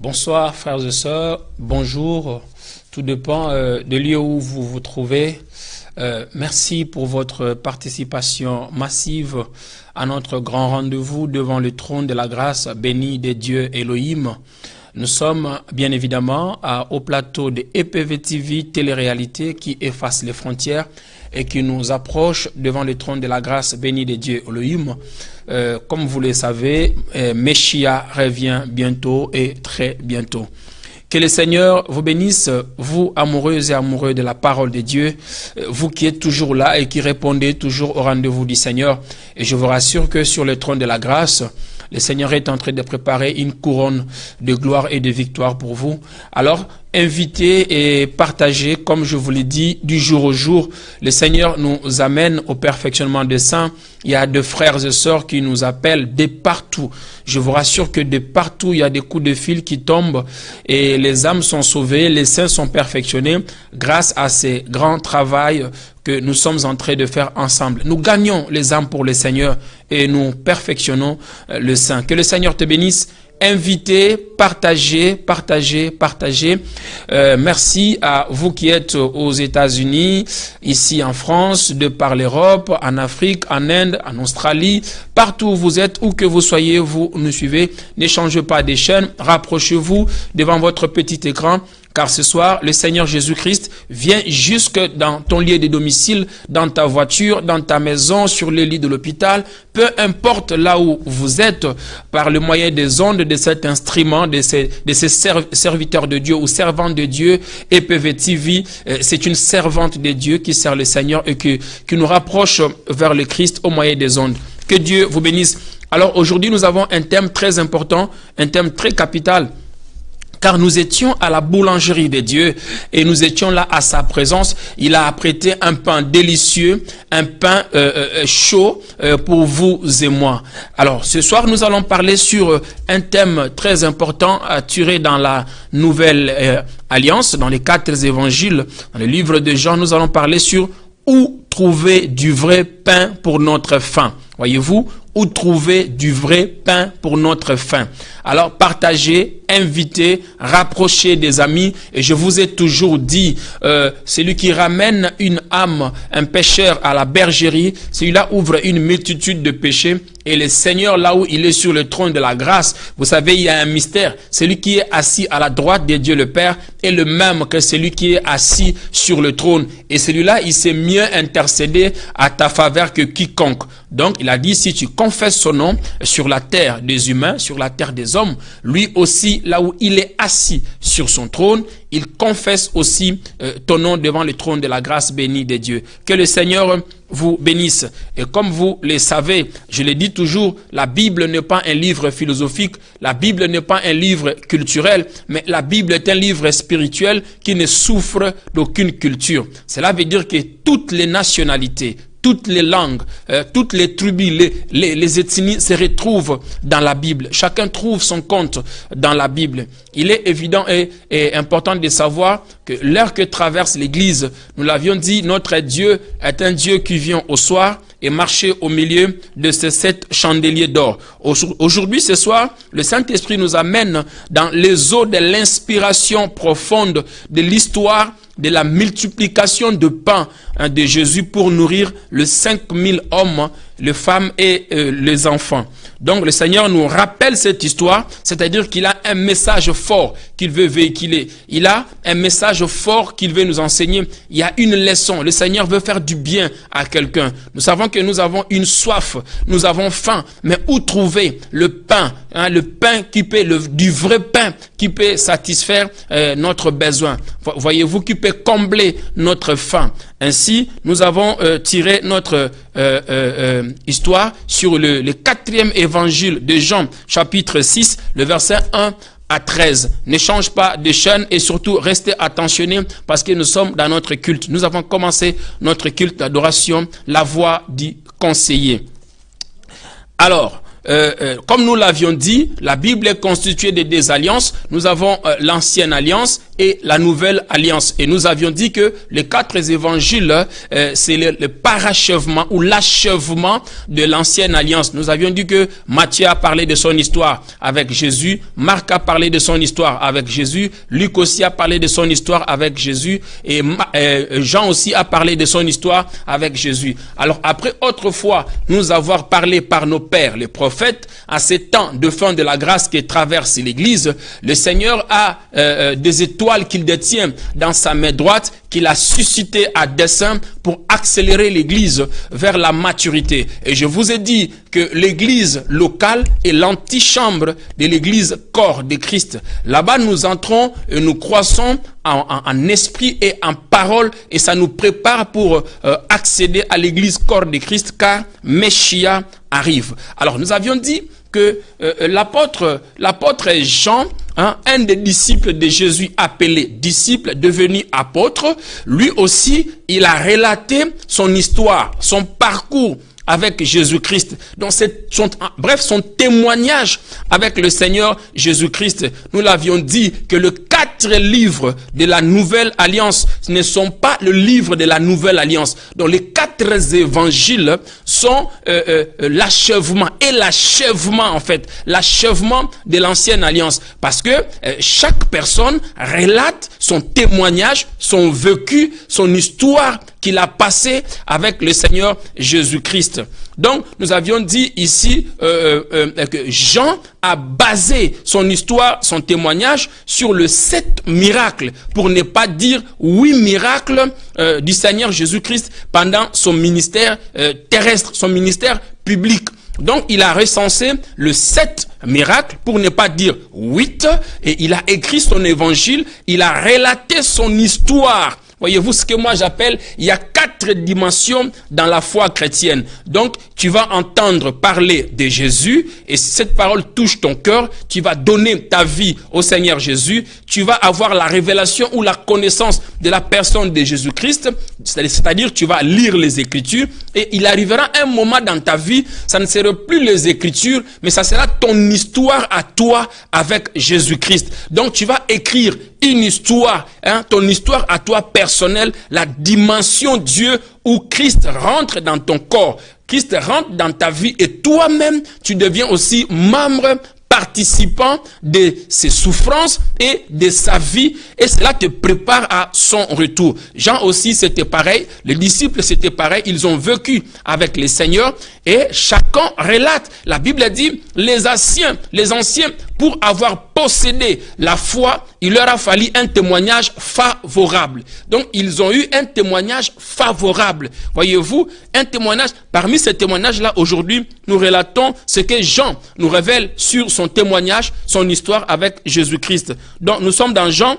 Bonsoir frères et sœurs, bonjour, tout dépend de lieu où vous vous trouvez. Merci pour votre participation massive à notre grand rendez-vous devant le trône de la grâce béni des dieux Elohim. Nous sommes bien évidemment au plateau de EPV TV Télé-Réalité qui efface les frontières et qui nous approche devant le trône de la grâce béni des dieux Elohim. Comme vous le savez, Messia revient bientôt et très bientôt. Que le Seigneur vous bénisse, vous amoureuses et amoureux de la parole de Dieu, vous qui êtes toujours là et qui répondez toujours au rendez-vous du Seigneur. Et je vous rassure que sur le trône de la grâce, le Seigneur est en train de préparer une couronne de gloire et de victoire pour vous. Alors, invitez et partagez, comme je vous l'ai dit, du jour au jour. Le Seigneur nous amène au perfectionnement des saints. Il y a des frères et sœurs qui nous appellent de partout. Je vous rassure que de partout, il y a des coups de fil qui tombent et les âmes sont sauvées, les saints sont perfectionnés grâce à ce grand travail que nous sommes en train de faire ensemble. Nous gagnons les âmes pour le Seigneur et nous perfectionnons le saint. Que le Seigneur te bénisse. Invitez, partagez. Merci à vous qui êtes aux États-Unis, ici en France, de par l'Europe, en Afrique, en Inde, en Australie, partout où vous êtes, où que vous soyez, vous nous suivez. Ne changez pas des chaînes, rapprochez-vous devant votre petit écran. Car ce soir, le Seigneur Jésus-Christ vient jusque dans ton lieu de domicile, dans ta voiture, dans ta maison, sur le lit de l'hôpital, peu importe là où vous êtes, par le moyen des ondes de cet instrument, de ces serviteurs de Dieu ou servantes de Dieu, EPV TV, c'est une servante de Dieu qui sert le Seigneur et qui nous rapproche vers le Christ au moyen des ondes. Que Dieu vous bénisse. Alors aujourd'hui, nous avons un thème très important, un thème très capital. Car nous étions à la boulangerie de Dieu et nous étions là à sa présence. Il a apprêté un pain délicieux, un pain chaud pour vous et moi. Alors ce soir, nous allons parler sur un thème très important tiré dans la nouvelle alliance, dans les 4 évangiles, dans le livre de Jean. Nous allons parler sur où trouver du vrai pain pour notre faim. Voyez-vous, où trouver du vrai pain pour notre faim. Alors partagez, invitez, rapprochez des amis. Et je vous ai toujours dit, celui qui ramène une âme, un pécheur à la bergerie, celui-là ouvre une multitude de péchés. Et le Seigneur, là où il est sur le trône de la grâce, vous savez, il y a un mystère. Celui qui est assis à la droite de Dieu le Père est le même que celui qui est assis sur le trône. Et celui-là, il sait mieux intercéder à ta faveur que quiconque. Donc, il a dit, si tu confesses son nom sur la terre des humains, sur la terre des hommes, lui aussi, là où il est assis sur son trône, il confesse aussi ton nom devant le trône de la grâce bénie de Dieu. Que le Seigneur vous bénisse. Et comme vous le savez, je le dis toujours, la Bible n'est pas un livre philosophique, la Bible n'est pas un livre culturel, mais la Bible est un livre spirituel qui ne souffre d'aucune culture. Cela veut dire que toutes les nationalités, toutes les langues, toutes les tribus, les ethnies se retrouvent dans la Bible. Chacun trouve son compte dans la Bible. Il est évident et important de savoir que l'heure que traverse l'Église, nous l'avions dit, notre Dieu est un Dieu qui vient au soir et marcher au milieu de ces 7 chandeliers d'or. Aujourd'hui, ce soir, le Saint-Esprit nous amène dans les eaux de l'inspiration profonde de l'histoire de la multiplication de pain de Jésus pour nourrir les 5000 hommes les femmes et les enfants. Donc le Seigneur nous rappelle cette histoire, c'est-à-dire qu'il a un message fort qu'il veut véhiculer. Il a un message fort qu'il veut nous enseigner. Il y a une leçon. Le Seigneur veut faire du bien à quelqu'un. Nous savons que nous avons une soif, nous avons faim, mais où trouver le pain, le pain qui peut, du vrai pain qui peut satisfaire notre besoin. Voyez-vous, qui peut combler notre faim. Ainsi, nous avons tiré notre histoire sur le 4e évangile de Jean, chapitre 6, le verset 1 à 13. Ne change pas de chaîne et surtout restez attentionnés parce que nous sommes dans notre culte. Nous avons commencé notre culte d'adoration, la voix du conseiller. Alors, comme nous l'avions dit, la Bible est constituée de deux alliances. Nous avons l'ancienne alliance et la nouvelle alliance. Et nous avions dit que les 4 évangiles, c'est le parachèvement ou l'achèvement de l'ancienne alliance. Nous avions dit que Matthieu a parlé de son histoire avec Jésus, Marc a parlé de son histoire avec Jésus, Luc aussi a parlé de son histoire avec Jésus et Jean aussi a parlé de son histoire avec Jésus. Alors après autrefois nous avoir parlé par nos pères, les prophètes, à ces temps de fin de la grâce qui traverse l'Église, le Seigneur a des étoiles qu'il détient dans sa main droite, qu'il a suscité à dessein pour accélérer l'Église vers la maturité. Et je vous ai dit que l'Église locale est l'antichambre de l'Église corps de Christ. Là-bas, nous entrons et nous croissons en esprit et en parole et ça nous prépare pour accéder à l'Église corps de Christ car Messia arrive. Alors, nous avions dit que l'apôtre Jean, un des disciples de Jésus appelé disciple devenu apôtre, lui aussi, il a relaté son histoire, son parcours avec Jésus-Christ. Donc son témoignage avec le Seigneur Jésus-Christ. Nous l'avions dit que les 4 livres de la Nouvelle Alliance ne sont pas le livre de la Nouvelle Alliance. Donc les 4 évangiles sont l'achèvement et l'achèvement en fait, l'achèvement de l'Ancienne Alliance. Parce que chaque personne relate son témoignage, son vécu, son histoire qu'il a passé avec le Seigneur Jésus-Christ. Donc, nous avions dit ici que Jean a basé son histoire, son témoignage sur le 7 miracles, pour ne pas dire 8 miracles du Seigneur Jésus-Christ pendant son ministère terrestre, son ministère public. Donc, il a recensé le 7 miracles, pour ne pas dire 8, et il a écrit son évangile, il a relaté son histoire. Voyez-vous ce que moi j'appelle, il y a 4 dimensions dans la foi chrétienne. Donc, tu vas entendre parler de Jésus et si cette parole touche ton cœur, tu vas donner ta vie au Seigneur Jésus. Tu vas avoir la révélation ou la connaissance de la personne de Jésus-Christ. C'est-à-dire, tu vas lire les Écritures et il arrivera un moment dans ta vie, ça ne sera plus les Écritures, mais ça sera ton histoire à toi avec Jésus-Christ. Donc, tu vas écrire une histoire, ton histoire à toi personnelle, la dimension Dieu où Christ rentre dans ton corps, Christ rentre dans ta vie et toi-même, tu deviens aussi membre, participant de ses souffrances et de sa vie et cela te prépare à son retour. Jean aussi c'était pareil, les disciples c'était pareil, ils ont vécu avec le Seigneur et chacun relate. La Bible dit les anciens pour avoir possédé la foi, il leur a fallu un témoignage favorable. Donc ils ont eu un témoignage favorable. Voyez-vous, un témoignage, parmi ces témoignages-là aujourd'hui, nous relatons ce que Jean nous révèle sur son témoignage, son histoire avec Jésus-Christ. Donc nous sommes dans Jean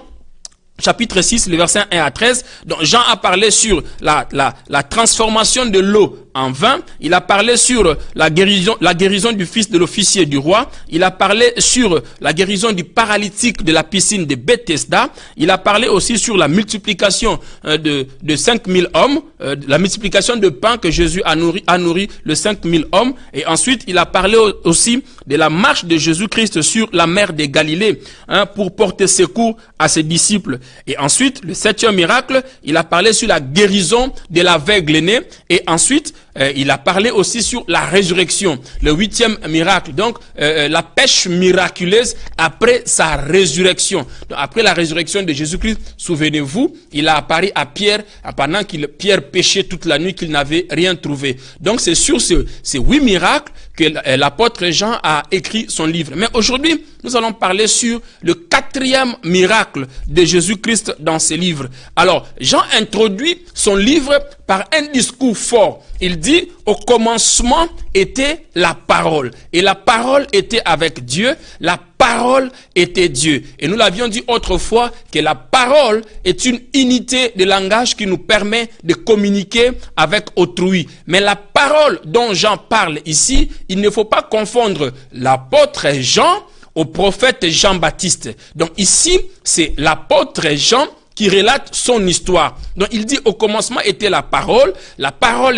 chapitre 6, le verset 1 à 13. Donc Jean a parlé sur la transformation de l'eau en vin. Il a parlé sur la guérison du fils de l'officier du roi. Il a parlé sur la guérison du paralytique de la piscine de Bethesda. Il a parlé aussi sur la multiplication de 5000 hommes, la multiplication de pain que Jésus a nourri le 5000 hommes. Et ensuite, il a parlé aussi de la marche de Jésus-Christ sur la mer de Galilée pour porter secours à ses disciples. Et ensuite, le 7e miracle, il a parlé sur la guérison de l'aveugle né. Et ensuite, il a parlé aussi sur la résurrection, le 8e miracle. Donc, la pêche miraculeuse après sa résurrection. Donc, après la résurrection de Jésus-Christ, souvenez-vous, il a apparu à Pierre pendant que Pierre pêchait toute la nuit, qu'il n'avait rien trouvé. Donc, c'est sur ces 8 miracles que l'apôtre Jean a écrit son livre. Mais aujourd'hui, nous allons parler sur le 4e miracle de Jésus-Christ dans ce livre. Alors, Jean introduit son livre par un discours fort. Il dit, au commencement était la parole. Et la parole était avec Dieu. La parole était Dieu. Et nous l'avions dit autrefois que la parole est une unité de langage qui nous permet de communiquer avec autrui. Mais la parole dont Jean parle ici, il ne faut pas confondre l'apôtre Jean au prophète Jean-Baptiste. Donc ici, c'est l'apôtre Jean qui relate son histoire. Donc il dit, au commencement était la parole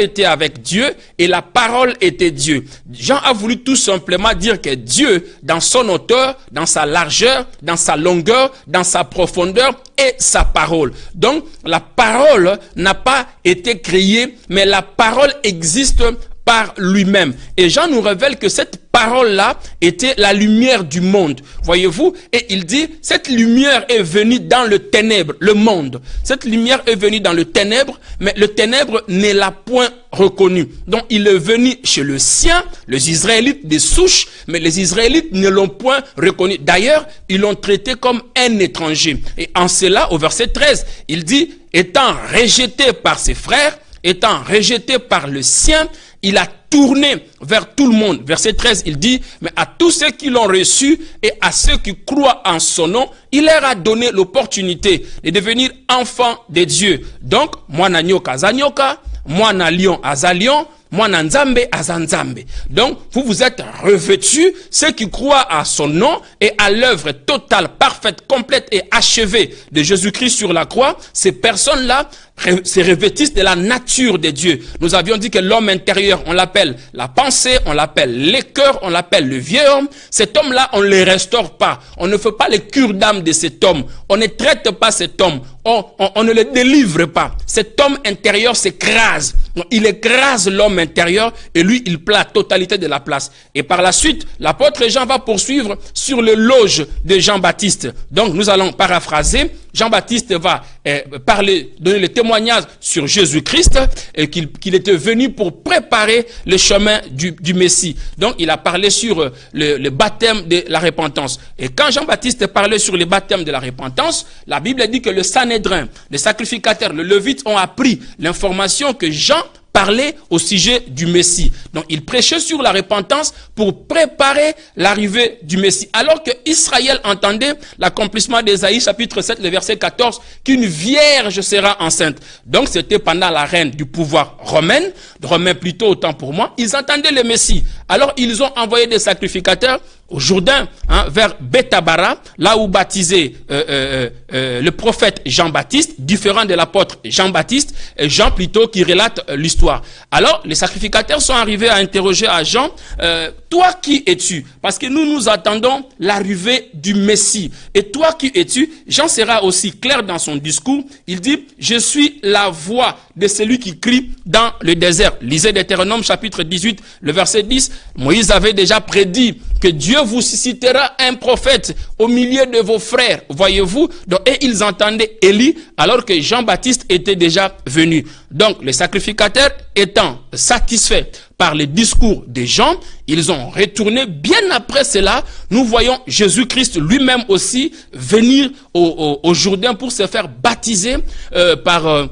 était avec Dieu et la parole était Dieu. Jean a voulu tout simplement dire que Dieu, dans son hauteur, dans sa largeur, dans sa longueur, dans sa profondeur, est sa parole. Donc la parole n'a pas été créée, mais la parole existe par lui-même. Et Jean nous révèle que cette parole-là était la lumière du monde. Voyez-vous? Et il dit, cette lumière est venue dans le ténèbre, le monde. Cette lumière est venue dans le ténèbre, mais le ténèbre ne l'a point reconnu. Donc il est venu chez le sien, les Israélites des souches, mais les Israélites ne l'ont point reconnu. D'ailleurs, ils l'ont traité comme un étranger. Et en cela, au verset 13, il dit, étant rejeté par ses frères, étant rejeté par le sien, il a tourné vers tout le monde. Verset 13, il dit, mais à tous ceux qui l'ont reçu et à ceux qui croient en son nom, il leur a donné l'opportunité de devenir enfants de Dieu. Donc, mwana nyoka azanyoka, mwana lion azalion, mwana nzambe azanzambe. Donc, vous êtes revêtus, ceux qui croient à son nom et à l'œuvre totale, parfaite, complète et achevée de Jésus-Christ sur la croix. Ces personnes-là se revêtissent de la nature de Dieu. Nous avions dit que l'homme intérieur, on l'appelle la pensée, on l'appelle les cœurs, on l'appelle le vieux homme. Cet homme-là, on ne le restaure pas. On ne fait pas les cures d'âme de cet homme. On ne traite pas cet homme. On ne le délivre pas. Cet homme intérieur s'écrase. Il écrase l'homme intérieur et lui, il prend la totalité de la place. Et par la suite, l'apôtre Jean va poursuivre sur le loge de Jean-Baptiste. Donc, nous allons paraphraser. Jean-Baptiste va donner le témoignage sur Jésus-Christ et qu'il était venu pour préparer le chemin du Messie. Donc, il a parlé sur le baptême de la repentance. Et quand Jean-Baptiste parlait sur le baptême de la repentance, la Bible dit que le Sanhédrin, les sacrificateurs, le Lévite ont appris l'information que Jean parlait au sujet du Messie. Donc, il prêchait sur la repentance pour préparer l'arrivée du Messie. Alors que Israël entendait l'accomplissement d'Ésaïe, chapitre 7, le verset 14, qu'une vierge sera enceinte. Donc, c'était pendant la reine du pouvoir romain plutôt autant pour moi, ils entendaient le Messie. Alors, ils ont envoyé des sacrificateurs au Jourdain, vers Bethabara, là où baptisait le prophète Jean-Baptiste, différent de l'apôtre Jean-Baptiste, et Jean plutôt qui relate l'histoire. Alors, les sacrificateurs sont arrivés à interroger à Jean, toi qui es-tu? Parce que nous attendons l'arrivée du Messie. Et toi qui es-tu? Jean sera aussi clair dans son discours. Il dit, je suis la voix de celui qui crie dans le désert. Lisez Deutéronome chapitre 18, le verset 10. Moïse avait déjà prédit que Dieu vous suscitera un prophète au milieu de vos frères. Voyez-vous? Donc, et ils entendaient Élie alors que Jean-Baptiste était déjà venu. Donc, les sacrificateurs étant satisfaits par le discours des gens, ils ont retourné. Bien après cela, nous voyons Jésus-Christ lui-même aussi venir au Jourdain pour se faire baptiser par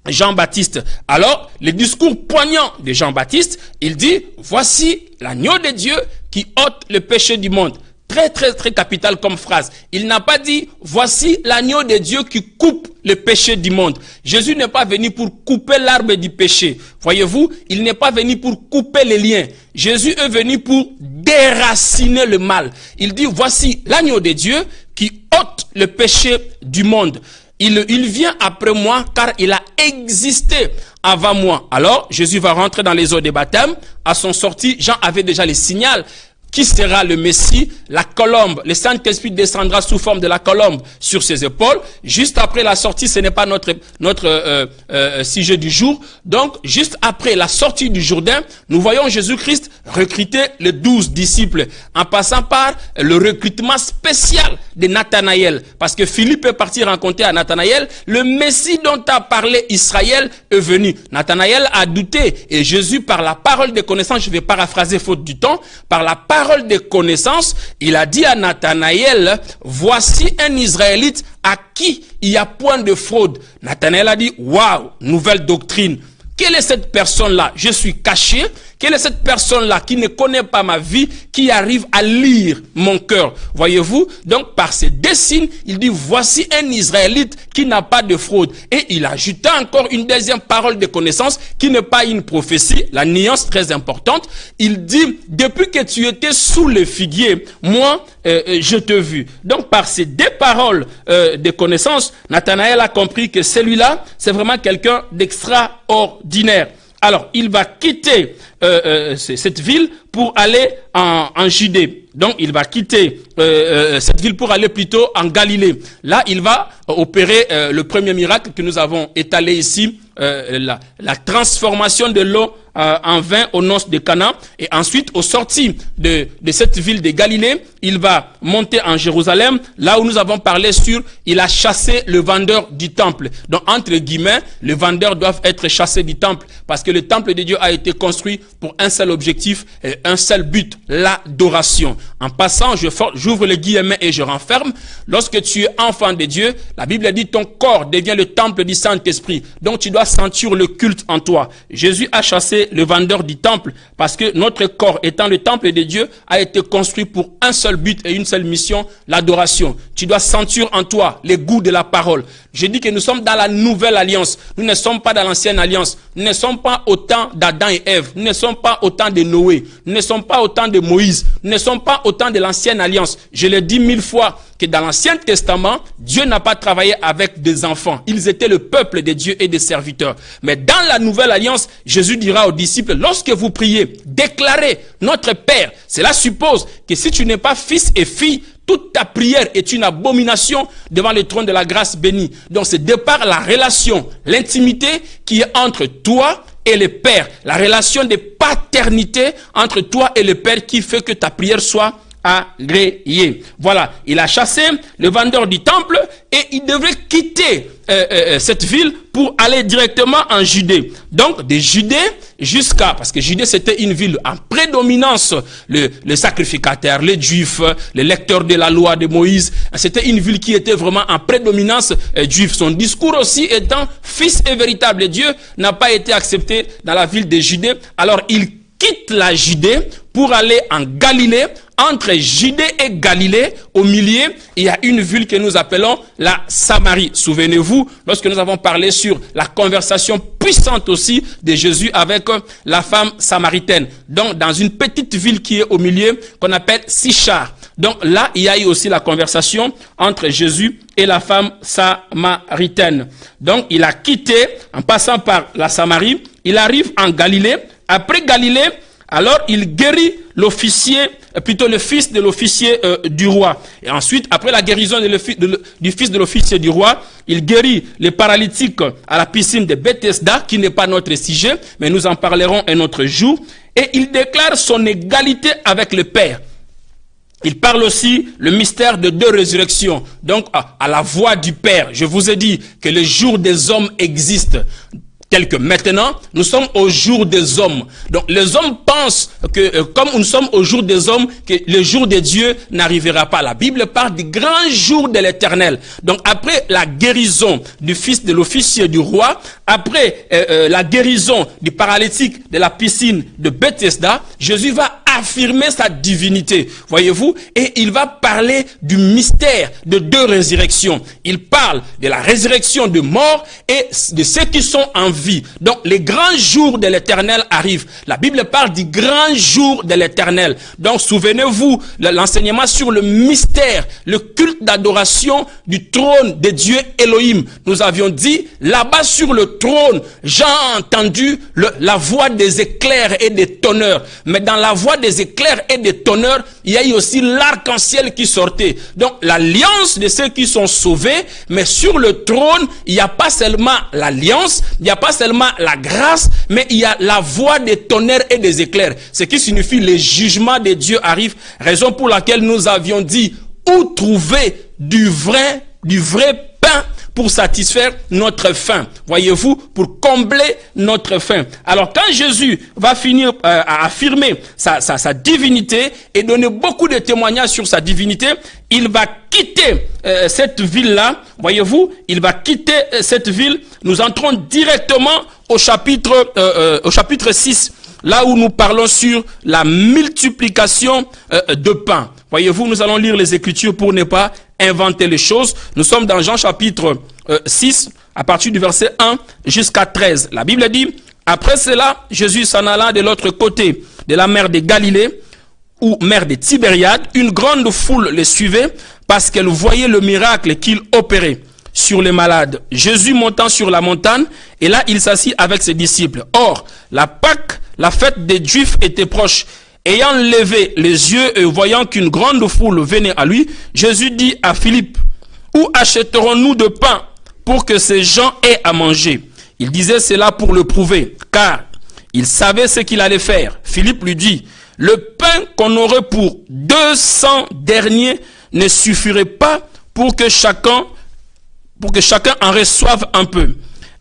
Jean-Baptiste. Alors, le discours poignant de Jean-Baptiste, il dit, voici l'agneau de Dieu qui ôte le péché du monde. Très, très, très capital comme phrase. Il n'a pas dit, voici l'agneau de Dieu qui coupe le péché du monde. Jésus n'est pas venu pour couper l'arbre du péché. Voyez-vous, il n'est pas venu pour couper les liens. Jésus est venu pour déraciner le mal. Il dit, voici l'agneau de Dieu qui ôte le péché du monde. Il vient après moi car il a existé avant moi. Alors, Jésus va rentrer dans les eaux de baptême. À son sortie, Jean avait déjà le signal. qui sera le Messie. La colombe, le Saint-Esprit descendra sous forme de la colombe sur ses épaules. Juste après la sortie, ce n'est pas notre sujet du jour. Donc, juste après la sortie du Jourdain, nous voyons Jésus-Christ recruter les 12 disciples en passant par le recrutement spécial de Nathanaël. Parce que Philippe est parti rencontrer à Nathanaël, le Messie dont a parlé Israël est venu. Nathanaël a douté et Jésus, par la parole de connaissance, je vais paraphraser faute du temps, par la parole de connaissance, il a dit à Nathanaël, voici un Israélite à qui il y a point de fraude. Nathanaël a dit, waouh, nouvelle doctrine. Quelle est cette personne-là? Je suis caché. Quelle est cette personne-là qui ne connaît pas ma vie, qui arrive à lire mon cœur? Voyez-vous? Donc, par ces deux signes, il dit, voici un Israélite qui n'a pas de fraude. Et il ajouta encore une deuxième parole de connaissance qui n'est pas une prophétie, la nuance très importante. Il dit, depuis que tu étais sous le figuier, moi, je t'ai vu. Donc, par ces deux paroles de connaissance, Nathanaël a compris que celui-là, c'est vraiment quelqu'un d'extraordinaire. Alors, il va quitter cette ville pour aller en Judée. Donc, il va quitter cette ville pour aller plutôt en Galilée. Là, il va opérer le premier miracle que nous avons étalé ici, la transformation de l'eau en vin aux noces de Cana. Et ensuite, au sorti de cette ville de Galilée, il va monter en Jérusalem, là où nous avons parlé sur, il a chassé le vendeur du temple. Donc, entre guillemets, les vendeurs doivent être chassés du temple, parce que le temple de Dieu a été construit pour un seul objectif, et un seul but, l'adoration. En passant, j'ouvre les guillemets et je renferme. Lorsque tu es enfant de Dieu, la Bible dit ton corps devient le temple du Saint-Esprit. Donc, tu dois sentir le culte en toi. Jésus a chassé le vendeur du temple, parce que notre corps, étant le temple de Dieu, a été construit pour un seul but et une seule mission, l'adoration. Tu dois sentir en toi les goûts de la parole. Je dis que nous sommes dans la nouvelle alliance. Nous ne sommes pas dans l'ancienne alliance. Nous ne sommes pas au temps d'Adam et Ève. Nous ne sommes pas au temps de Noé. Nous ne sommes pas au temps de Moïse. Nous ne sommes pas au temps de l'ancienne alliance. Je l'ai dit 1000 fois que dans l'Ancien Testament, Dieu n'a pas travaillé avec des enfants. Ils étaient le peuple de Dieu et des serviteurs. Mais dans la nouvelle alliance, Jésus dira aux disciples, lorsque vous priez, déclarez notre Père. Cela suppose que si tu n'es pas fils et fille, toute ta prière est une abomination devant le trône de la grâce bénie. Donc c'est de par la relation, l'intimité qui est entre toi et le Père. La relation de paternité entre toi et le Père qui fait que ta prière soit agréée. Voilà, il a chassé le vendeur du temple et il devrait quitter cette ville pour aller directement en Judée. Donc de Judée jusqu'à, parce que Judée c'était une ville en prédominance, le sacrificateur, les Juifs, les lecteurs de la loi de Moïse, c'était une ville qui était vraiment en prédominance juive. Son discours aussi étant fils et véritable Dieu n'a pas été accepté dans la ville de Judée. Alors il quitte la Judée pour aller en Galilée. Entre Judée et Galilée, au milieu, il y a une ville que nous appelons la Samarie. Souvenez-vous, lorsque nous avons parlé sur la conversation puissante aussi de Jésus avec la femme samaritaine. Donc, dans une petite ville qui est au milieu, qu'on appelle Sichar. Donc là, il y a eu aussi la conversation entre Jésus et la femme samaritaine. Donc, il a quitté, en passant par la Samarie, il arrive en Galilée. Après Galilée, alors il guérit l'officier, plutôt le fils de l'officier du roi. Et ensuite, après la guérison du fils de l'officier du roi, il guérit les paralytiques à la piscine de Bethesda, qui n'est pas notre sujet, mais nous en parlerons un autre jour. Et il déclare son égalité avec le Père. Il parle aussi le mystère de deux résurrections. Donc, à la voix du Père. Je vous ai dit que le jour des hommes existe. Tel que maintenant, nous sommes au jour des hommes. Donc, les hommes pensent que, comme nous sommes au jour des hommes, que le jour de Dieu n'arrivera pas. La Bible parle du grand jour de l'Éternel. Donc, après la guérison du fils de l'officier du roi, après la guérison du paralytique de la piscine de Bethesda, Jésus va affirmer sa divinité, voyez-vous, et il va parler du mystère de deux résurrections. Il parle de la résurrection de morts et de ceux qui sont en vie. Donc, les grands jours de l'Éternel arrivent. La Bible parle du grand jour de l'Éternel. Donc, souvenez-vous, l'enseignement sur le mystère, le culte d'adoration du trône de Dieu Elohim. Nous avions dit, là-bas sur le trône, j'ai entendu la voix des éclairs et des tonneurs. Mais dans la voix des éclairs et des tonnerres, il y a eu aussi l'arc-en-ciel qui sortait. Donc l'alliance de ceux qui sont sauvés, mais sur le trône, il n'y a pas seulement l'alliance, il n'y a pas seulement la grâce, mais il y a la voix des tonnerres et des éclairs. Ce qui signifie le jugement de Dieu arrive, raison pour laquelle nous avions dit où trouver du vrai pain pour satisfaire notre faim. Voyez-vous, pour combler notre faim. Alors quand Jésus va finir à affirmer sa divinité et donner beaucoup de témoignages sur sa divinité, il va quitter cette ville-là. Voyez-vous, il va quitter cette ville. Nous entrons directement au chapitre 6. Là où nous parlons sur la multiplication de pain. Voyez-vous, nous allons lire les Écritures pour ne pas inventer les choses. Nous sommes dans Jean chapitre 6, à partir du verset 1 jusqu'à 13. La Bible dit, après cela, Jésus s'en alla de l'autre côté de la mer de Galilée, ou mer de Tibériade. Une grande foule le suivait parce qu'elle voyait le miracle qu'il opérait sur les malades. Jésus montant sur la montagne, et là il s'assit avec ses disciples. Or, la Pâque, la fête des Juifs, était proche. Ayant levé les yeux et voyant qu'une grande foule venait à lui, Jésus dit à Philippe, où achèterons-nous de pain pour que ces gens aient à manger? Il disait cela pour le prouver, car il savait ce qu'il allait faire. Philippe lui dit, le pain qu'on aurait pour 200 derniers ne suffirait pas pour que chacun en reçoive un peu.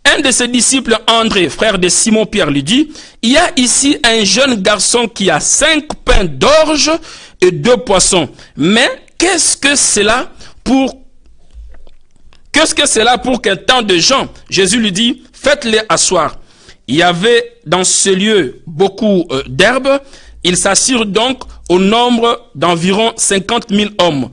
Un de ses disciples, André, frère de Simon-Pierre, lui dit, il y a ici un jeune garçon qui a 5 pains d'orge et 2 poissons. Mais qu'est-ce que c'est là pour qu'un tant de gens? Jésus lui dit, faites-les asseoir. Il y avait dans ce lieu beaucoup d'herbes. Ils s'assirent donc au nombre d'environ 50 000 hommes.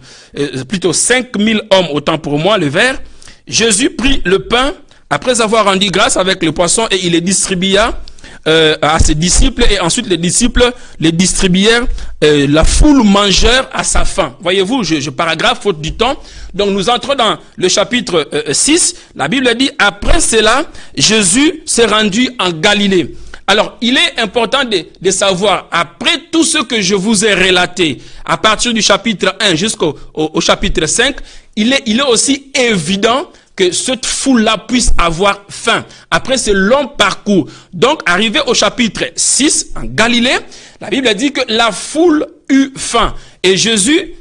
Plutôt 5 000 hommes, autant pour moi, le vers. Jésus prit le pain, après avoir rendu grâce avec le poisson, et il les distribua à ses disciples, et ensuite les disciples les distribuèrent, la foule mangeur à sa faim. Voyez-vous, je paragraphe faute du temps. Donc nous entrons dans le chapitre 6. La Bible dit, après cela, Jésus s'est rendu en Galilée. Alors, il est important de savoir, après tout ce que je vous ai relaté, à partir du chapitre 1 jusqu'au chapitre 5, il est aussi évident que cette foule-là puisse avoir faim. Après ce long parcours. Donc, arrivé au chapitre 6, en Galilée, la Bible dit que la foule eut faim. Et Jésus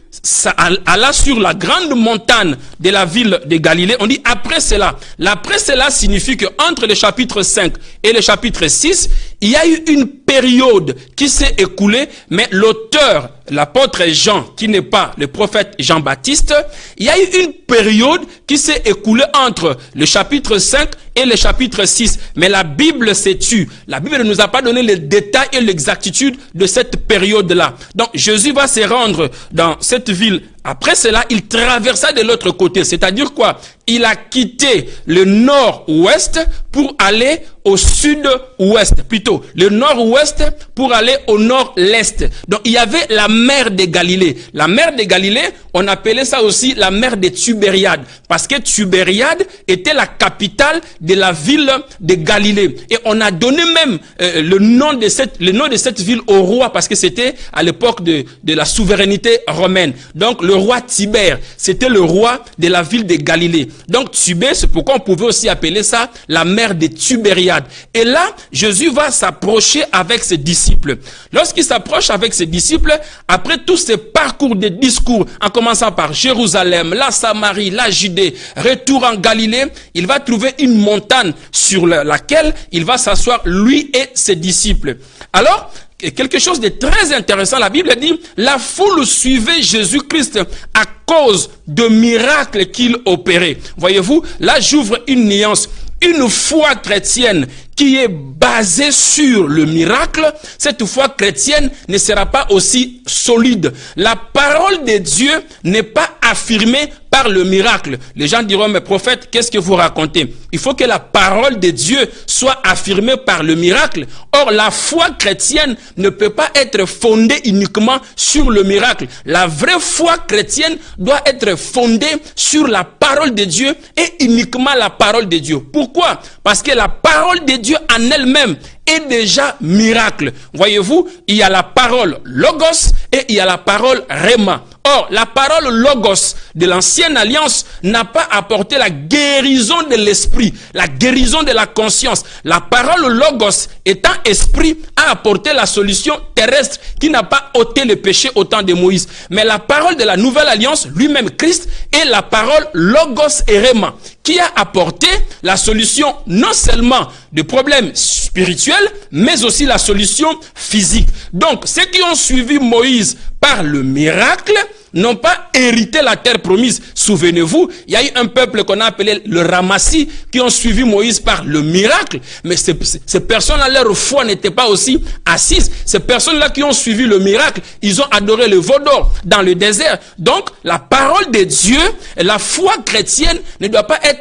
alla sur la grande montagne de la ville de Galilée. On dit après cela. L'après cela signifie que entre le chapitre 5 et le chapitre 6, il y a eu une période qui s'est écoulée, mais l'auteur, l'apôtre Jean, qui n'est pas le prophète Jean-Baptiste, il y a eu une période qui s'est écoulée entre le chapitre 5 et le chapitre 6. Mais la Bible s'est tue. La Bible ne nous a pas donné les détails et l'exactitude de cette période-là. Donc Jésus va se rendre dans cette ville. Après cela, il traversa de l'autre côté. C'est-à-dire quoi? Il a quitté le nord-ouest pour aller au sud-ouest. Plutôt, le nord-ouest pour aller au nord-est. Donc, il y avait la mer de Galilée. La mer de Galilée, on appelait ça aussi la mer de Tibériade. Parce que Tibériade était la capitale de la ville de Galilée. Et on a donné même le nom de cette ville au roi, parce que c'était à l'époque de la souveraineté romaine. Donc, le roi Tibère, c'était le roi de la ville de Galilée. Donc Tibère, c'est pourquoi on pouvait aussi appeler ça la mer de Tibériade. Et là, Jésus va s'approcher avec ses disciples. Lorsqu'il s'approche avec ses disciples, après tous ces parcours de discours, en commençant par Jérusalem, la Samarie, la Judée, retour en Galilée, il va trouver une montagne sur laquelle il va s'asseoir, lui et ses disciples. Alors, quelque chose de très intéressant, la Bible dit, la foule suivait Jésus-Christ à cause de miracles qu'il opérait. Voyez-vous, là j'ouvre une nuance. Une foi chrétienne qui est basée sur le miracle, cette foi chrétienne ne sera pas aussi solide. La parole de Dieu n'est pas affirmée par le miracle. Les gens diront, mais prophète, qu'est-ce que vous racontez? Il faut que la parole de Dieu soit affirmée par le miracle. Or, la foi chrétienne ne peut pas être fondée uniquement sur le miracle. La vraie foi chrétienne doit être fondée sur la parole de Dieu et uniquement la parole de Dieu. Pourquoi? Parce que la parole de Dieu en elle-même est déjà miracle. Voyez-vous, il y a la parole logos et il y a la parole rhéma. Or, la parole logos de l'ancienne alliance n'a pas apporté la guérison de l'esprit, la guérison de la conscience. La parole logos étant esprit a apporté la solution terrestre qui n'a pas ôté le péché au temps de Moïse. Mais la parole de la nouvelle alliance, lui-même Christ, est la parole logos et rhéma qui a apporté la solution non seulement de problèmes spirituels, mais aussi la solution physique. Donc, ceux qui ont suivi Moïse par le miracle n'ont pas hérité la terre promise. Souvenez-vous, il y a eu un peuple qu'on a appelé le Ramassi qui ont suivi Moïse par le miracle, mais ces personnes-là, leur foi n'était pas aussi assise. Ces personnes-là qui ont suivi le miracle, ils ont adoré le veau d'or dans le désert. Donc, la parole de Dieu, la foi chrétienne ne doit pas être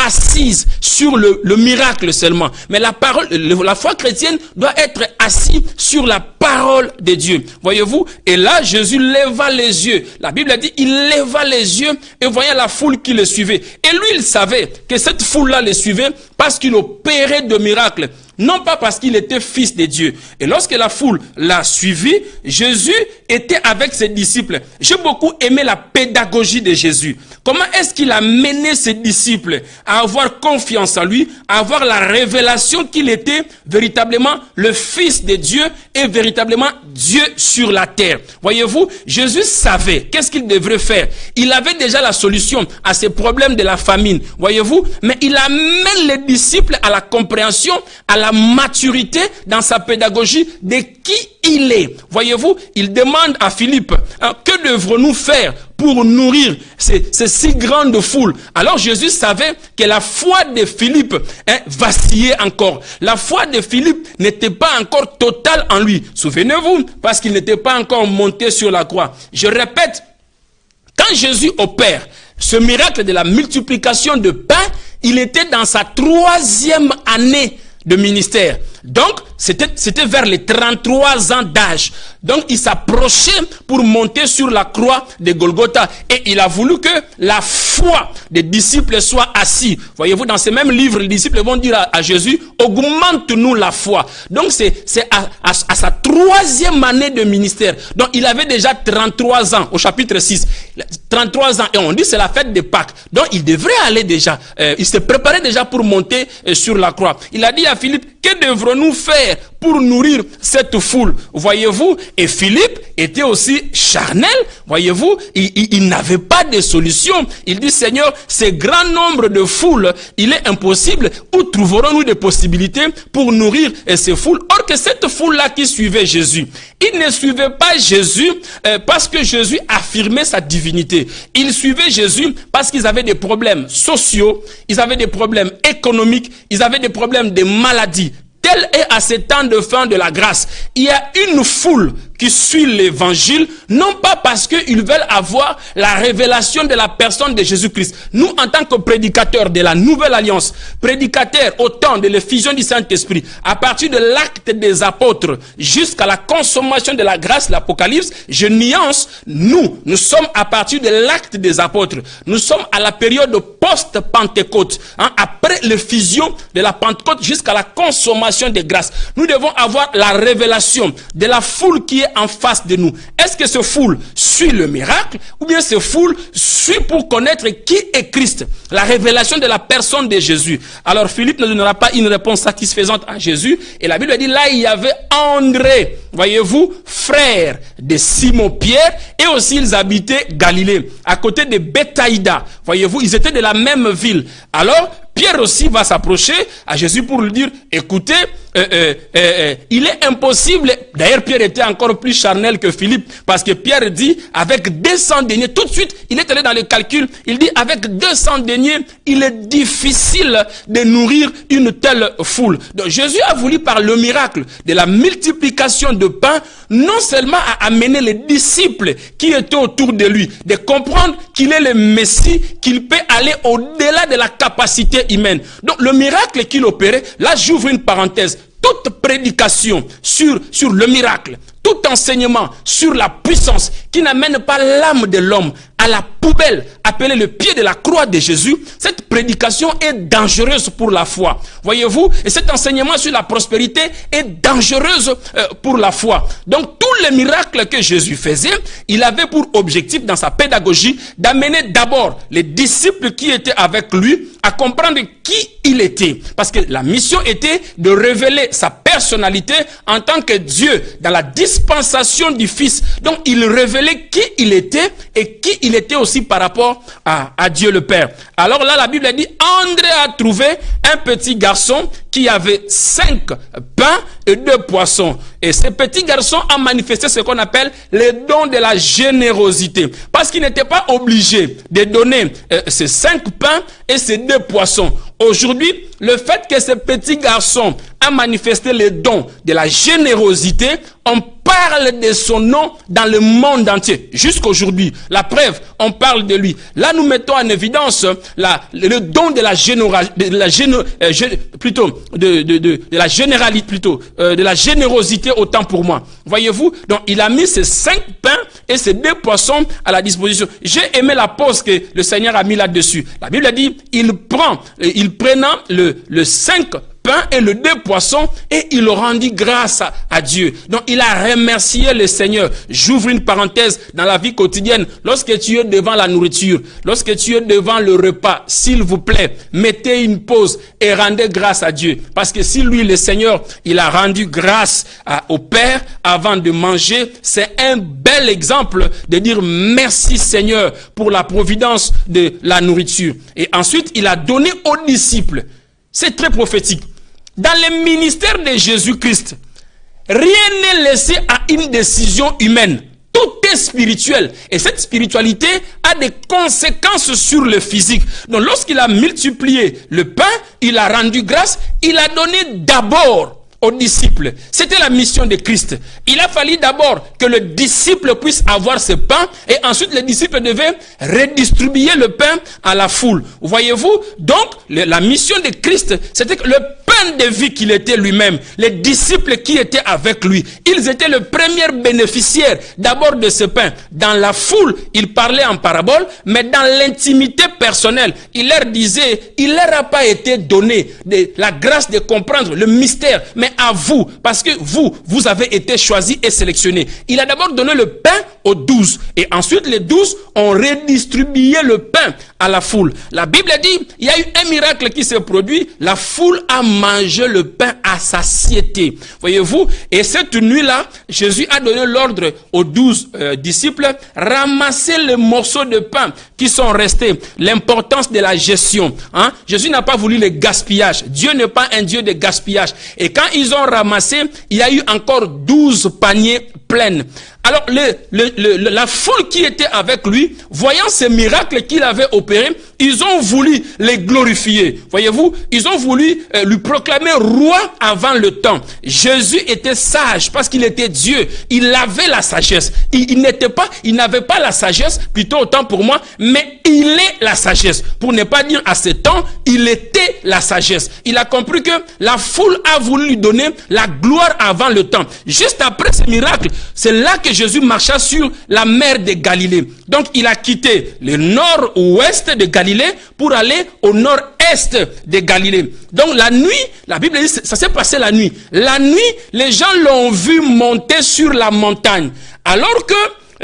assise sur le miracle seulement, mais la foi chrétienne doit être assise sur la parole de Dieu. Voyez-vous, et là Jésus leva les yeux. La Bible a dit, il leva les yeux et voyait la foule qui le suivait. Et lui, il savait que cette foule-là le suivait parce qu'il opérait de miracles, non pas parce qu'il était fils de Dieu. Et lorsque la foule l'a suivi, Jésus était avec ses disciples. J'ai beaucoup aimé la pédagogie de Jésus. Comment est-ce qu'il a mené ses disciples à avoir confiance en lui, à avoir la révélation qu'il était véritablement le Fils de Dieu et véritablement Dieu sur la terre. Voyez-vous, Jésus savait qu'est-ce qu'il devrait faire. Il avait déjà la solution à ces problèmes de la famine. Voyez-vous, mais il amène les disciples à la compréhension, à la maturité dans sa pédagogie de qui il est. Voyez-vous, il demande à Philippe, que devrons-nous faire pour nourrir ces si grandes foules? Alors Jésus savait que la foi de Philippe vacillait encore. La foi de Philippe n'était pas encore totale en lui. Souvenez-vous, parce qu'il n'était pas encore monté sur la croix. Je répète, quand Jésus opère ce miracle de la multiplication de pain, il était dans sa 3e année de ministère. Donc, c'était vers les 33 ans d'âge. Donc, il s'approchait pour monter sur la croix de Golgotha. Et il a voulu que la foi des disciples soit assise. Voyez-vous, dans ces mêmes livres, les disciples vont dire à Jésus, augmente-nous la foi. Donc, c'est à sa 3e année de ministère. Donc, il avait déjà 33 ans, au chapitre 6. 33 ans. Et on dit, c'est la fête de Pâques. Donc, il devrait aller déjà. Il se préparait déjà pour monter sur la croix. Il a dit à Philippe, que devrons-nous faire pour nourrir cette foule? Voyez-vous, et Philippe était aussi charnel. Voyez-vous, il n'avait pas de solution. Il dit, Seigneur, ce grand nombre de foules, il est impossible. Où trouverons-nous des possibilités pour nourrir ces foules? Or que cette foule-là qui suivait Jésus, il ne suivait pas Jésus parce que Jésus affirmait sa divinité. Ils suivaient Jésus parce qu'ils avaient des problèmes sociaux, ils avaient des problèmes économiques, ils avaient des problèmes de maladie. Tel est à ces temps de fin de la grâce. Il y a une foule qui suit l'évangile, non pas parce qu'ils veulent avoir la révélation de la personne de Jésus-Christ. Nous, en tant que prédicateurs de la nouvelle alliance, prédicateurs au temps de l'effusion du Saint-Esprit, à partir de l'acte des apôtres jusqu'à la consommation de la grâce, l'Apocalypse, je nuance, nous sommes à partir de l'acte des apôtres. Nous sommes à la période post-Pentecôte, après l'effusion de la Pentecôte jusqu'à la consommation des grâces. Nous devons avoir la révélation de la foule qui est en face de nous. Est-ce que ce foule suit le miracle ou bien ce foule suit pour connaître qui est Christ, la révélation de la personne de Jésus? Alors Philippe ne donnera pas une réponse satisfaisante à Jésus et la Bible dit là il y avait André, voyez-vous, frère de Simon-Pierre, et aussi ils habitaient Galilée, à côté de Bethsaïda. Voyez-vous, ils étaient de la même ville. Alors Pierre aussi va s'approcher à Jésus pour lui dire, écoutez, il est impossible. D'ailleurs, Pierre était encore plus charnel que Philippe, parce que Pierre dit, avec 200 deniers, tout de suite, il est allé dans le calcul, il dit, avec 200 deniers, il est difficile de nourrir une telle foule. Donc Jésus a voulu, par le miracle de la multiplication de pain, non seulement à amener les disciples qui étaient autour de lui, de comprendre qu'il est le Messie, qu'il peut aller au-delà de la capacité humaine. Donc le miracle qu'il opérait, là j'ouvre une parenthèse, toute prédication sur le miracle, tout enseignement sur la puissance qui n'amène pas l'âme de l'homme à la poubelle, appelée le pied de la croix de Jésus, cette prédication est dangereuse pour la foi. Voyez-vous, et cet enseignement sur la prospérité est dangereuse pour la foi. Donc, tous les miracles que Jésus faisait, il avait pour objectif dans sa pédagogie d'amener d'abord les disciples qui étaient avec lui à comprendre qui il était. Parce que la mission était de révéler sa personnalité en tant que Dieu dans la dispensation du Fils. Donc, il révélait qui il était et qui il était aussi par rapport à Dieu le Père. Alors là, la Bible dit, André a trouvé un petit garçon qui avait 5 pains et 2 poissons. Et ce petit garçon a manifesté ce qu'on appelle les dons de la générosité. Parce qu'il n'était pas obligé de donner ces 5 pains et ces 2 poissons. Aujourd'hui, le fait que ce petit garçon a manifesté les dons de la générosité, on parle de son nom dans le monde entier. Jusqu'aujourd'hui, la preuve, on parle de lui. Là, nous mettons en évidence le don de la générosité autant pour moi. Voyez-vous, donc il a mis ces 5 pains et ces 2 poissons à la disposition. J'ai aimé la pause que le Seigneur a mis là-dessus. La Bible dit, il prenant le 5 pain et le 2 poissons et il rendit grâce à Dieu. Donc il a remercié le Seigneur. J'ouvre une parenthèse dans la vie quotidienne. Lorsque tu es devant la nourriture, lorsque tu es devant le repas, s'il vous plaît, mettez une pause et rendez grâce à Dieu. Parce que si lui, le Seigneur, il a rendu grâce au Père avant de manger, c'est un bel exemple de dire merci Seigneur pour la providence de la nourriture. Et ensuite, il a donné aux disciples. C'est très prophétique. Dans le ministère de Jésus-Christ, rien n'est laissé à une décision humaine. Tout est spirituel. Et cette spiritualité a des conséquences sur le physique. Donc lorsqu'il a multiplié le pain, il a rendu grâce, il a donné d'abord aux disciples. C'était la mission de Christ. Il a fallu d'abord que le disciple puisse avoir ce pain et ensuite le disciple devait redistribuer le pain à la foule. Voyez-vous? Donc, la mission de Christ, c'était que le pain de vie qu'il était lui-même, les disciples qui étaient avec lui, ils étaient le premier bénéficiaire d'abord de ce pain. Dans la foule, il parlait en parabole, mais dans l'intimité personnelle, il leur disait, il leur a pas été donné la grâce de comprendre le mystère, mais à vous, parce que vous avez été choisis et sélectionnés. Il a d'abord donné le pain aux 12 et ensuite les 12 ont redistribué le pain à la foule. La Bible dit, il y a eu un miracle qui s'est produit, la foule a mangé le pain à satiété. Voyez-vous, et cette nuit-là, Jésus a donné l'ordre aux 12 disciples, ramasser les morceaux de pain qui sont restés. L'importance de la gestion. Jésus n'a pas voulu le gaspillage. Dieu n'est pas un Dieu de gaspillage. Et quand ils ont ramassé, il y a eu encore 12 paniers pleins. Alors, la foule qui était avec lui, voyant ces miracles qu'il avait opérés, ils ont voulu les glorifier. Voyez-vous, ils ont voulu lui proclamer roi avant le temps. Jésus était sage parce qu'il était Dieu. Il avait la sagesse. Il n'avait pas la sagesse, plutôt autant pour moi, mais il est la sagesse. Pour ne pas dire à ce temps, il était la sagesse. Il a compris que la foule a voulu lui donner la gloire avant le temps. Juste après ce miracle, c'est là que Jésus marcha sur la mer de Galilée. Donc il a quitté le nord-ouest de Galilée pour aller au nord-est de Galilée. Donc la nuit, la Bible dit, ça s'est passé la nuit. La nuit, les gens l'ont vu monter sur la montagne. Alors que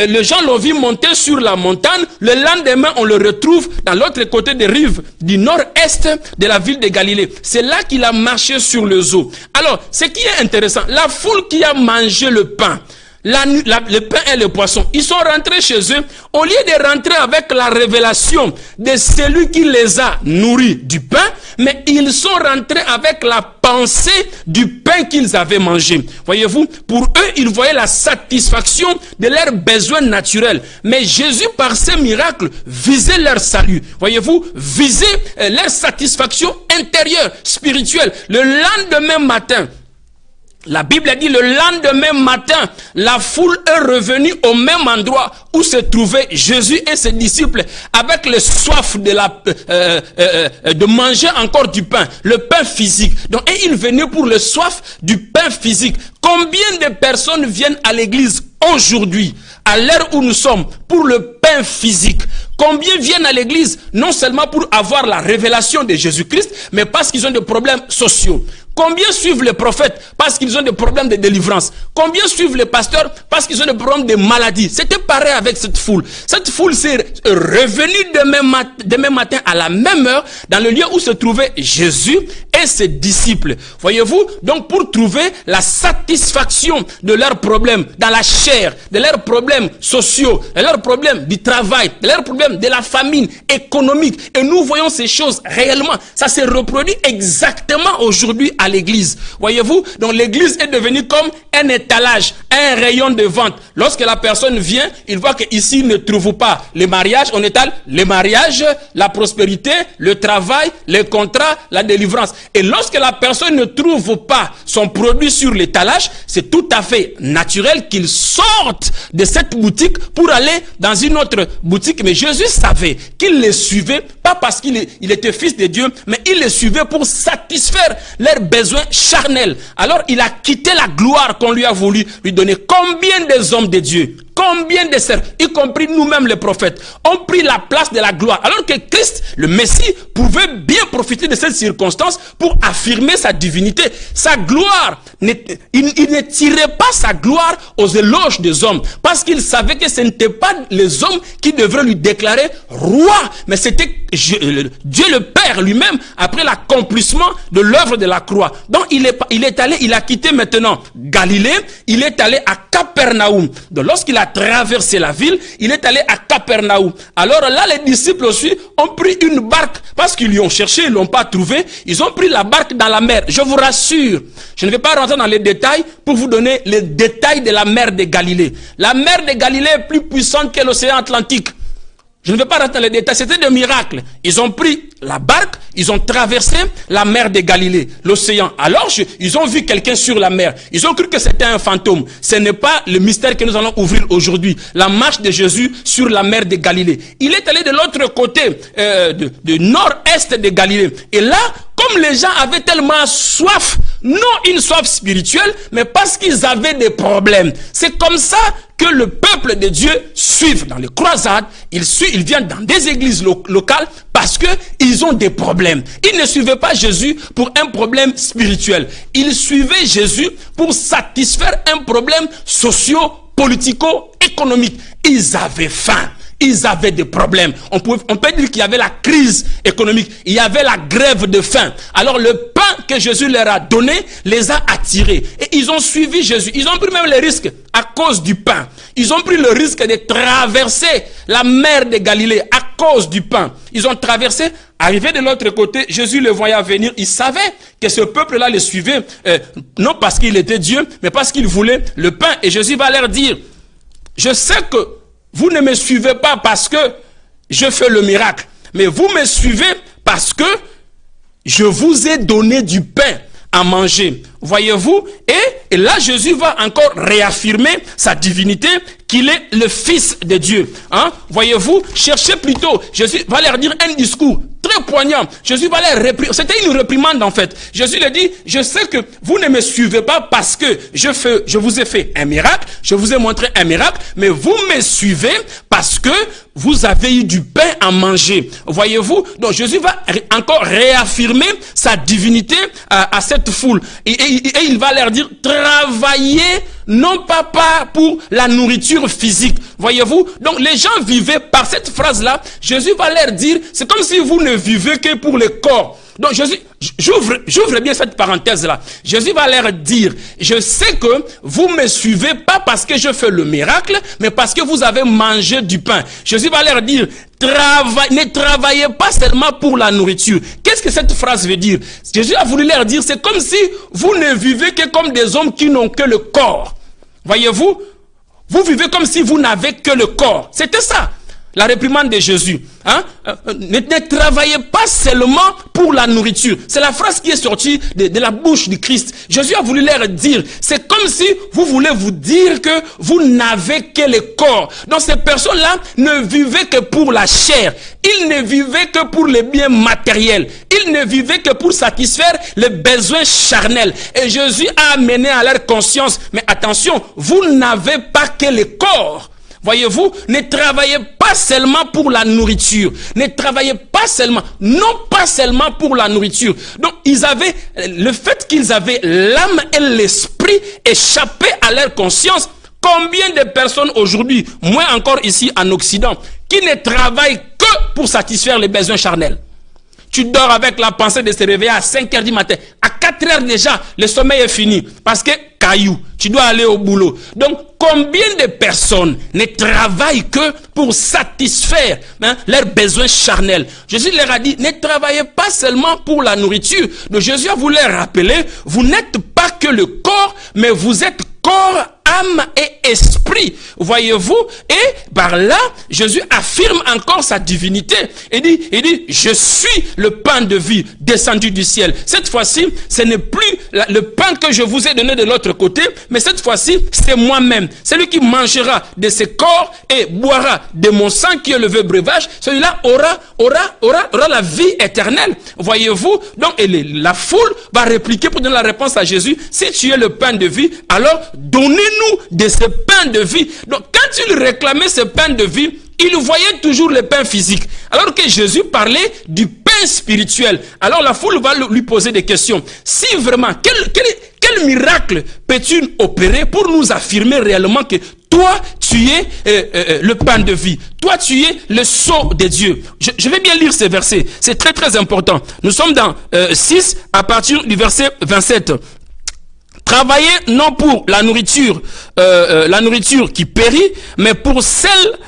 les gens l'ont vu monter sur la montagne, le lendemain, on le retrouve dans l'autre côté des rives du nord-est de la ville de Galilée. C'est là qu'il a marché sur les eaux. Alors, ce qui est intéressant, la foule qui a mangé le pain, le pain et le poisson, ils sont rentrés chez eux, au lieu de rentrer avec la révélation de celui qui les a nourris du pain, mais ils sont rentrés avec la pensée du pain qu'ils avaient mangé. Voyez-vous, pour eux, ils voyaient la satisfaction de leurs besoins naturels. Mais Jésus, par ces miracles, visait leur salut. Voyez-vous, visait leur satisfaction intérieure, spirituelle. Le lendemain matin, La Bible dit le lendemain matin, la foule est revenue au même endroit où se trouvaient Jésus et ses disciples avec le soif de manger encore du pain, le pain physique. Donc, et ils venaient pour le soif du pain physique. Combien de personnes viennent à l'église aujourd'hui, à l'heure où nous sommes, pour le pain physique? Combien viennent à l'église non seulement pour avoir la révélation de Jésus-Christ, mais parce qu'ils ont des problèmes sociaux? Combien suivent les prophètes parce qu'ils ont des problèmes de délivrance? Combien suivent les pasteurs parce qu'ils ont des problèmes de maladie? C'était pareil avec cette foule. Cette foule s'est revenue demain matin à la même heure dans le lieu où se trouvaient Jésus et ses disciples. Voyez-vous? Donc pour trouver la satisfaction de leurs problèmes dans la chair, de leurs problèmes sociaux, de leurs problèmes du travail, de leurs problèmes de la famine économique. Et nous voyons ces choses réellement. Ça se reproduit exactement aujourd'hui à l'église. Voyez-vous? Donc l'église est devenue comme un étalage, un rayon de vente. Lorsque la personne vient, il voit qu'ici il ne trouve pas les mariages. On étale les mariages, la prospérité, le travail, les contrats, la délivrance. Et lorsque la personne ne trouve pas son produit sur l'étalage, c'est tout à fait naturel qu'il sorte de cette boutique pour aller dans une autre boutique. Mais Jésus savait qu'il les suivait, pas parce qu'il était fils de Dieu, mais il les suivait pour satisfaire leurs besoins charnels. Alors il a quitté la gloire qu'on lui a voulu lui donner. Combien des hommes de Dieu, combien de serfs, y compris nous-mêmes les prophètes, ont pris la place de la gloire, alors que Christ, le Messie, pouvait bien profiter de cette circonstance pour affirmer sa divinité, sa gloire. Il ne tirait pas sa gloire aux éloges des hommes, parce qu'il savait que ce n'était pas les hommes qui devraient lui déclarer roi, mais c'était Dieu le Père lui-même, après l'accomplissement de l'œuvre de la croix. Donc il a quitté maintenant Galilée, il est allé à Capernaum. Donc lorsqu'il a traversé la ville, il est allé à Capernaum. Alors là, les disciples aussi ont pris une barque, parce qu'ils lui ont cherché, ils l'ont pas trouvé. Ils ont pris la barque dans la mer. Je vous rassure, je ne vais pas rentrer dans les détails pour vous donner les détails de la mer de Galilée. La mer de Galilée est plus puissante que l'océan Atlantique. Je ne vais pas rentrer dans les détails, c'était des miracles. Ils ont pris la barque, ils ont traversé la mer de Galilée, l'océan. Alors, ils ont vu quelqu'un sur la mer. Ils ont cru que c'était un fantôme. Ce n'est pas le mystère que nous allons ouvrir aujourd'hui. La marche de Jésus sur la mer de Galilée. Il est allé de l'autre côté, de nord-est de Galilée. Et là, comme les gens avaient tellement soif, non une soif spirituelle, mais parce qu'ils avaient des problèmes. C'est comme ça que le peuple de Dieu suit dans les croisades, ils viennent dans des églises locales parce que ils ont des problèmes. Ils ne suivaient pas Jésus pour un problème spirituel. Ils suivaient Jésus pour satisfaire un problème socio-politico-économique. Ils avaient faim. Ils avaient des problèmes. On peut dire qu'il y avait la crise économique. Il y avait la grève de faim. Alors le pain que Jésus leur a donné les a attirés. Et ils ont suivi Jésus. Ils ont pris même le risque à cause du pain. Ils ont pris le risque de traverser la mer de Galilée à cause du pain. Ils ont traversé. Arrivé de l'autre côté, Jésus le voyait venir. Il savait que ce peuple-là le suivait, non parce qu'il était Dieu, mais parce qu'il voulait le pain. Et Jésus va leur dire, je sais que vous ne me suivez pas parce que je fais le miracle, mais vous me suivez parce que je vous ai donné du pain à manger. Voyez-vous? Et là, Jésus va encore réaffirmer sa divinité, qu'il est le Fils de Dieu. Hein? Voyez-vous? Cherchez plutôt. Jésus va leur dire un discours très poignant. Jésus va les réprimer. C'était une réprimande en fait. Jésus leur dit, je sais que vous ne me suivez pas parce que je vous ai fait un miracle, je vous ai montré un miracle, mais vous me suivez parce que vous avez eu du pain à manger. Voyez-vous? Donc Jésus va encore réaffirmer sa divinité à cette foule. Et il va leur dire, travaillez non pas pour la nourriture physique. Voyez-vous? Donc les gens vivaient par cette phrase-là. Jésus va leur dire, c'est comme si vous ne vivez que pour le corps. Donc Jésus, j'ouvre bien cette parenthèse-là. Jésus va leur dire, je sais que vous me suivez pas parce que je fais le miracle, mais parce que vous avez mangé du pain. Jésus va leur dire, ne travaillez pas seulement pour la nourriture. Qu'est-ce que cette phrase veut dire? Jésus a voulu leur dire, c'est comme si vous ne vivez que comme des hommes qui n'ont que le corps. Voyez-vous? Vous vivez comme si vous n'avez que le corps. C'était ça. La réprimande de Jésus. Ne travaillez pas seulement pour la nourriture. C'est la phrase qui est sortie de la bouche du Christ. Jésus a voulu leur dire, c'est comme si vous voulez vous dire que vous n'avez que le corps. Donc ces personnes-là ne vivaient que pour la chair. Ils ne vivaient que pour les biens matériels. Ils ne vivaient que pour satisfaire les besoins charnels. Et Jésus a amené à leur conscience, mais attention, vous n'avez pas que le corps. Voyez-vous, ne travaillez pas seulement pour la nourriture. Ne travaillez pas seulement, non pas seulement pour la nourriture. Donc, le fait qu'ils avaient l'âme et l'esprit échappés à leur conscience. Combien de personnes aujourd'hui, moins encore ici en Occident, qui ne travaillent que pour satisfaire les besoins charnels? Tu dors avec la pensée de se réveiller à 5 heures du matin. À 4 heures déjà, le sommeil est fini. Parce que, caillou, tu dois aller au boulot. Donc, combien de personnes ne travaillent que pour satisfaire leurs besoins charnels? Jésus leur a dit, ne travaillez pas seulement pour la nourriture. Donc, Jésus a voulu leur rappeler, vous n'êtes pas que le corps, mais vous êtes corps, âme et esprit. Voyez-vous? Et par là, Jésus affirme encore sa divinité. Il dit, je suis le pain de vie descendu du ciel. Cette fois-ci, ce n'est plus le pain que je vous ai donné de l'autre côté, mais cette fois-ci, c'est moi-même. Celui qui mangera de ce corps et boira de mon sang qui est le vieux breuvage, celui-là aura la vie éternelle. Voyez-vous? Donc, la foule va répliquer pour donner la réponse à Jésus. Si tu es le pain de vie, alors donnez-nous de ce pain de vie. Donc, quand il réclamait ce pain de vie, il voyait toujours le pain physique. Alors que Jésus parlait du pain spirituel. Alors la foule va lui poser des questions. Si vraiment, quel miracle peux-tu opérer pour nous affirmer réellement que toi, tu es le pain de vie. Toi, tu es le sceau de Dieu. Je vais bien lire ces versets. C'est très très important. Nous sommes dans 6 à partir du verset 27. Travaillez non pour la nourriture qui périt, mais pour celle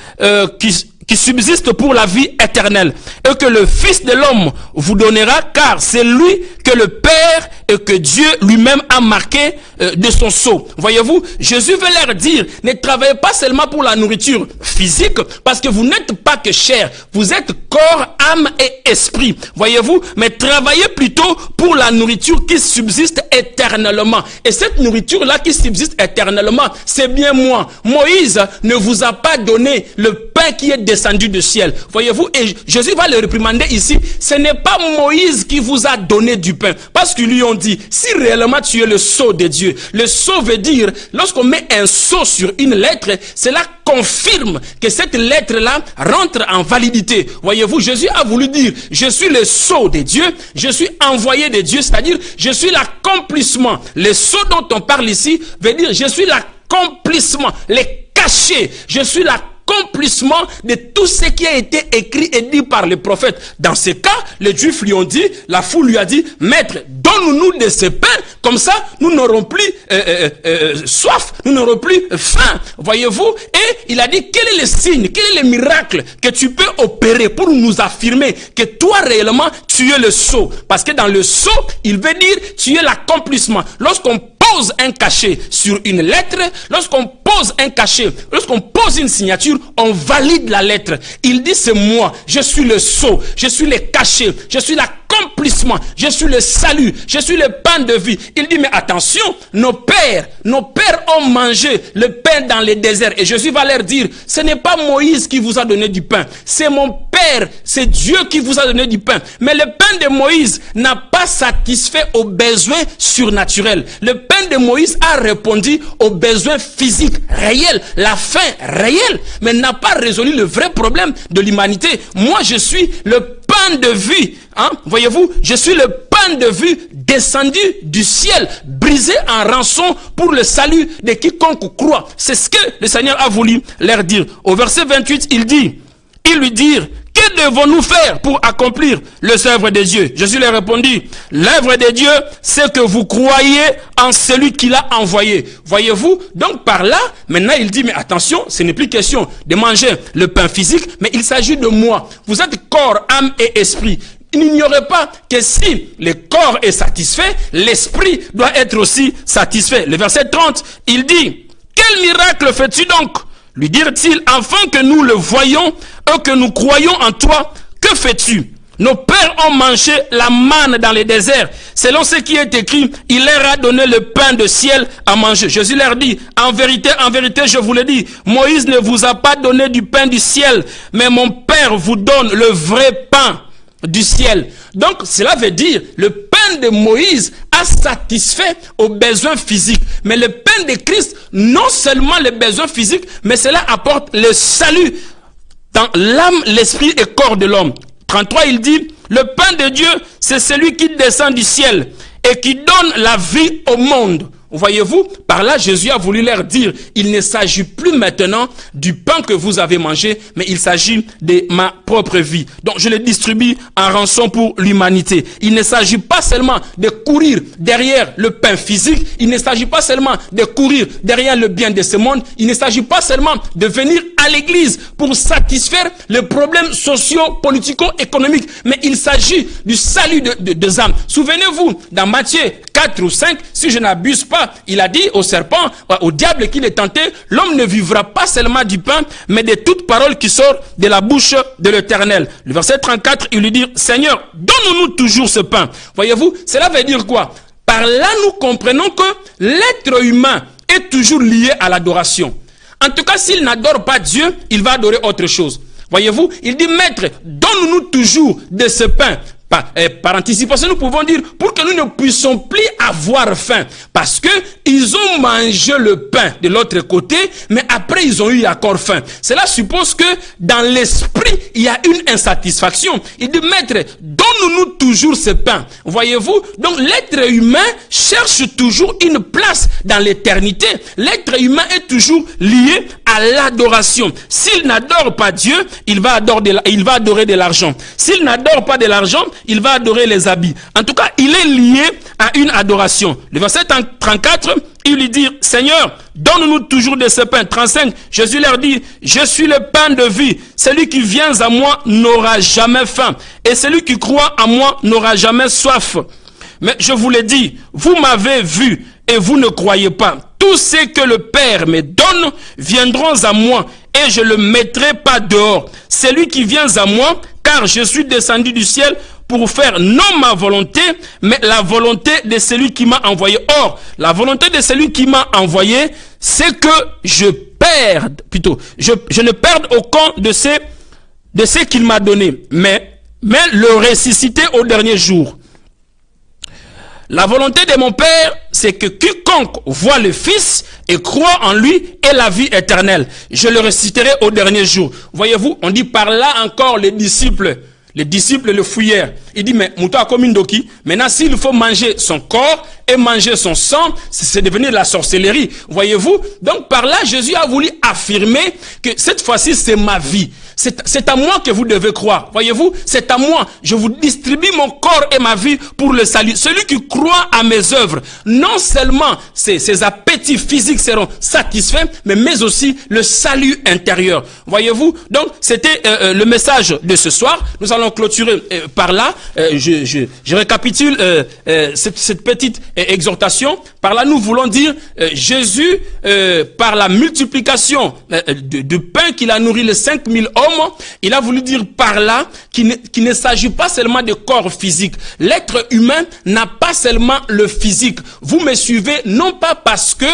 qui subsiste pour la vie éternelle, et que le Fils de l'homme vous donnera, car c'est lui que le Père et que Dieu lui-même a marqué de son sceau. Voyez-vous, Jésus veut leur dire, ne travaillez pas seulement pour la nourriture physique, parce que vous n'êtes pas que chair, vous êtes corps, âme et esprit. Voyez-vous, mais travaillez plutôt pour la nourriture qui subsiste éternellement. Et cette nourriture-là qui subsiste éternellement, c'est bien moi. Moïse ne vous a pas donné le pain qui est descendu du ciel. Voyez-vous, et Jésus va le réprimander ici. Ce n'est pas Moïse qui vous a donné du pain. Parce qu'ils lui ont dit, si réellement tu es le sceau de Dieu, le sceau veut dire, lorsqu'on met un sceau sur une lettre, cela confirme que cette lettre-là rentre en validité. Voyez-vous, Jésus a voulu dire, je suis le sceau de Dieu, je suis envoyé de Dieu, c'est-à-dire, je suis l'accomplissement. Le sceau dont on parle ici veut dire, je suis l'accomplissement, les cachets, je suis l'accomplissement de tout ce qui a été écrit et dit par les prophètes. Dans ce cas, les Juifs lui ont dit, la foule lui a dit, Maître, donne-nous de ce pain, comme ça, nous n'aurons plus soif, nous n'aurons plus faim. Voyez-vous? Et il a dit, quel est le signe, quel est le miracle que tu peux opérer pour nous affirmer que toi réellement, tu es le sceau. Parce que dans le sceau, il veut dire, tu es l'accomplissement. Lorsqu'on pose un cachet sur une lettre, lorsqu'on pose un cachet, lorsqu'on pose une signature, on valide la lettre. Il dit, c'est moi, je suis le sceau, je suis le cachet, je suis l'accomplissement, je suis le salut, je suis le pain de vie. Il dit, mais attention, nos pères ont mangé le pain dans les déserts. Et Jésus va leur dire, ce n'est pas Moïse qui vous a donné du pain, c'est mon Père, c'est Dieu qui vous a donné du pain. Mais le pain de Moïse n'a pas satisfait aux besoins surnaturels. Le pain de Moïse a répondu aux besoins physiques réels, la faim réelle, mais n'a pas résolu le vrai problème de l'humanité. Moi, je suis le pain de vie. Voyez-vous, je suis le pain de vie descendu du ciel, brisé en rançon pour le salut de quiconque croit. C'est ce que le Seigneur a voulu leur dire. Au verset 28, ils lui dirent, que devons-nous faire pour accomplir les œuvres de Dieu? Jésus leur répondit, l'œuvre de Dieu, c'est que vous croyez en celui qui l'a envoyé. Voyez-vous? Donc par là, maintenant il dit, mais attention, ce n'est plus question de manger le pain physique, mais il s'agit de moi. Vous êtes corps, âme et esprit. Il n'ignorait pas que si le corps est satisfait, l'esprit doit être aussi satisfait. Le verset 30, il dit, quel miracle fais-tu donc? Lui dirent-ils, afin que nous le voyions que nous croyons en toi, que fais-tu? Nos pères ont mangé la manne dans les déserts. Selon ce qui est écrit, il leur a donné le pain de ciel à manger. Jésus leur dit, en vérité, je vous le dis, Moïse ne vous a pas donné du pain du ciel, mais mon Père vous donne le vrai pain du ciel. Donc, cela veut dire, le pain de Moïse a satisfait aux besoins physiques. Mais le pain de Christ, non seulement les besoins physiques, mais cela apporte le salut dans l'âme, l'esprit et corps de l'homme. 33, il dit, le pain de Dieu, c'est celui qui descend du ciel et qui donne la vie au monde. Voyez-vous, par là, Jésus a voulu leur dire, il ne s'agit plus maintenant du pain que vous avez mangé, mais il s'agit de ma propre vie. Donc, je le distribue en rançon pour l'humanité. Il ne s'agit pas seulement de courir derrière le pain physique, il ne s'agit pas seulement de courir derrière le bien de ce monde, il ne s'agit pas seulement de venir à l'église pour satisfaire les problèmes sociaux, politico-économiques, mais il s'agit du salut des âmes. Souvenez-vous, dans Matthieu 4 ou 5, si je n'abuse pas, il a dit au serpent, au diable qu'il est tenté, l'homme ne vivra pas seulement du pain, mais de toute parole qui sort de la bouche de l'Éternel. Le verset 34, il lui dit, Seigneur, donne-nous toujours ce pain. Voyez-vous, cela veut dire quoi? Par là, nous comprenons que l'être humain est toujours lié à l'adoration. En tout cas, s'il n'adore pas Dieu, il va adorer autre chose. Voyez-vous, il dit, Maître, donne-nous toujours de ce pain. Par anticipation, nous pouvons dire pour que nous ne puissions plus avoir faim. Parce que ils ont mangé le pain de l'autre côté, mais après ils ont eu encore faim. Cela suppose que dans l'esprit, il y a une insatisfaction. Il dit, Maître, donne-nous toujours ce pain. Voyez-vous? Donc l'être humain cherche toujours une place dans l'éternité. L'être humain est toujours lié à l'adoration. S'il n'adore pas Dieu, il va adorer de l'argent. S'il n'adore pas de l'argent, il va adorer les habits. En tout cas, il est lié à une adoration. Le verset 34, il lui dit, Seigneur, donne-nous toujours de ce pain. 35, Jésus leur dit, je suis le pain de vie. Celui qui vient à moi n'aura jamais faim. Et celui qui croit en moi n'aura jamais soif. Mais je vous l'ai dit, vous m'avez vu et vous ne croyez pas. Tous ceux que le Père me donne viendront à moi et je ne le mettrai pas dehors. Celui qui vient à moi, car je suis descendu du ciel pour faire non ma volonté, mais la volonté de celui qui m'a envoyé. Or, la volonté de celui qui m'a envoyé, c'est que je ne perde aucun de ce qu'il m'a donné, mais le ressusciter au dernier jour. La volonté de mon Père, c'est que quiconque voit le Fils et croit en lui ait la vie éternelle. Je le ressusciterai au dernier jour. Voyez-vous, on dit par là encore les disciples le fouillèrent. Il dit, mais Mouta Komindoki, maintenant s'il faut manger son corps et manger son sang, c'est devenu la sorcellerie. Voyez-vous? Donc par là, Jésus a voulu affirmer que cette fois-ci, c'est ma vie. C'est à moi que vous devez croire. Voyez-vous? C'est à moi. Je vous distribue mon corps et ma vie pour le salut. Celui qui croit à mes œuvres, non seulement ses appétits physiques seront satisfaits, mais aussi le salut intérieur. Voyez-vous? Donc, c'était le message de ce soir. Nous allons clôturer par là. Je récapitule cette petite exhortation. Par là, nous voulons dire, Jésus, par la multiplication de pain qu'il a nourri les 5000 hommes, il a voulu dire par là qu'il ne s'agit pas seulement de corps physique. L'être humain n'a pas seulement le physique. Vous me suivez non pas parce que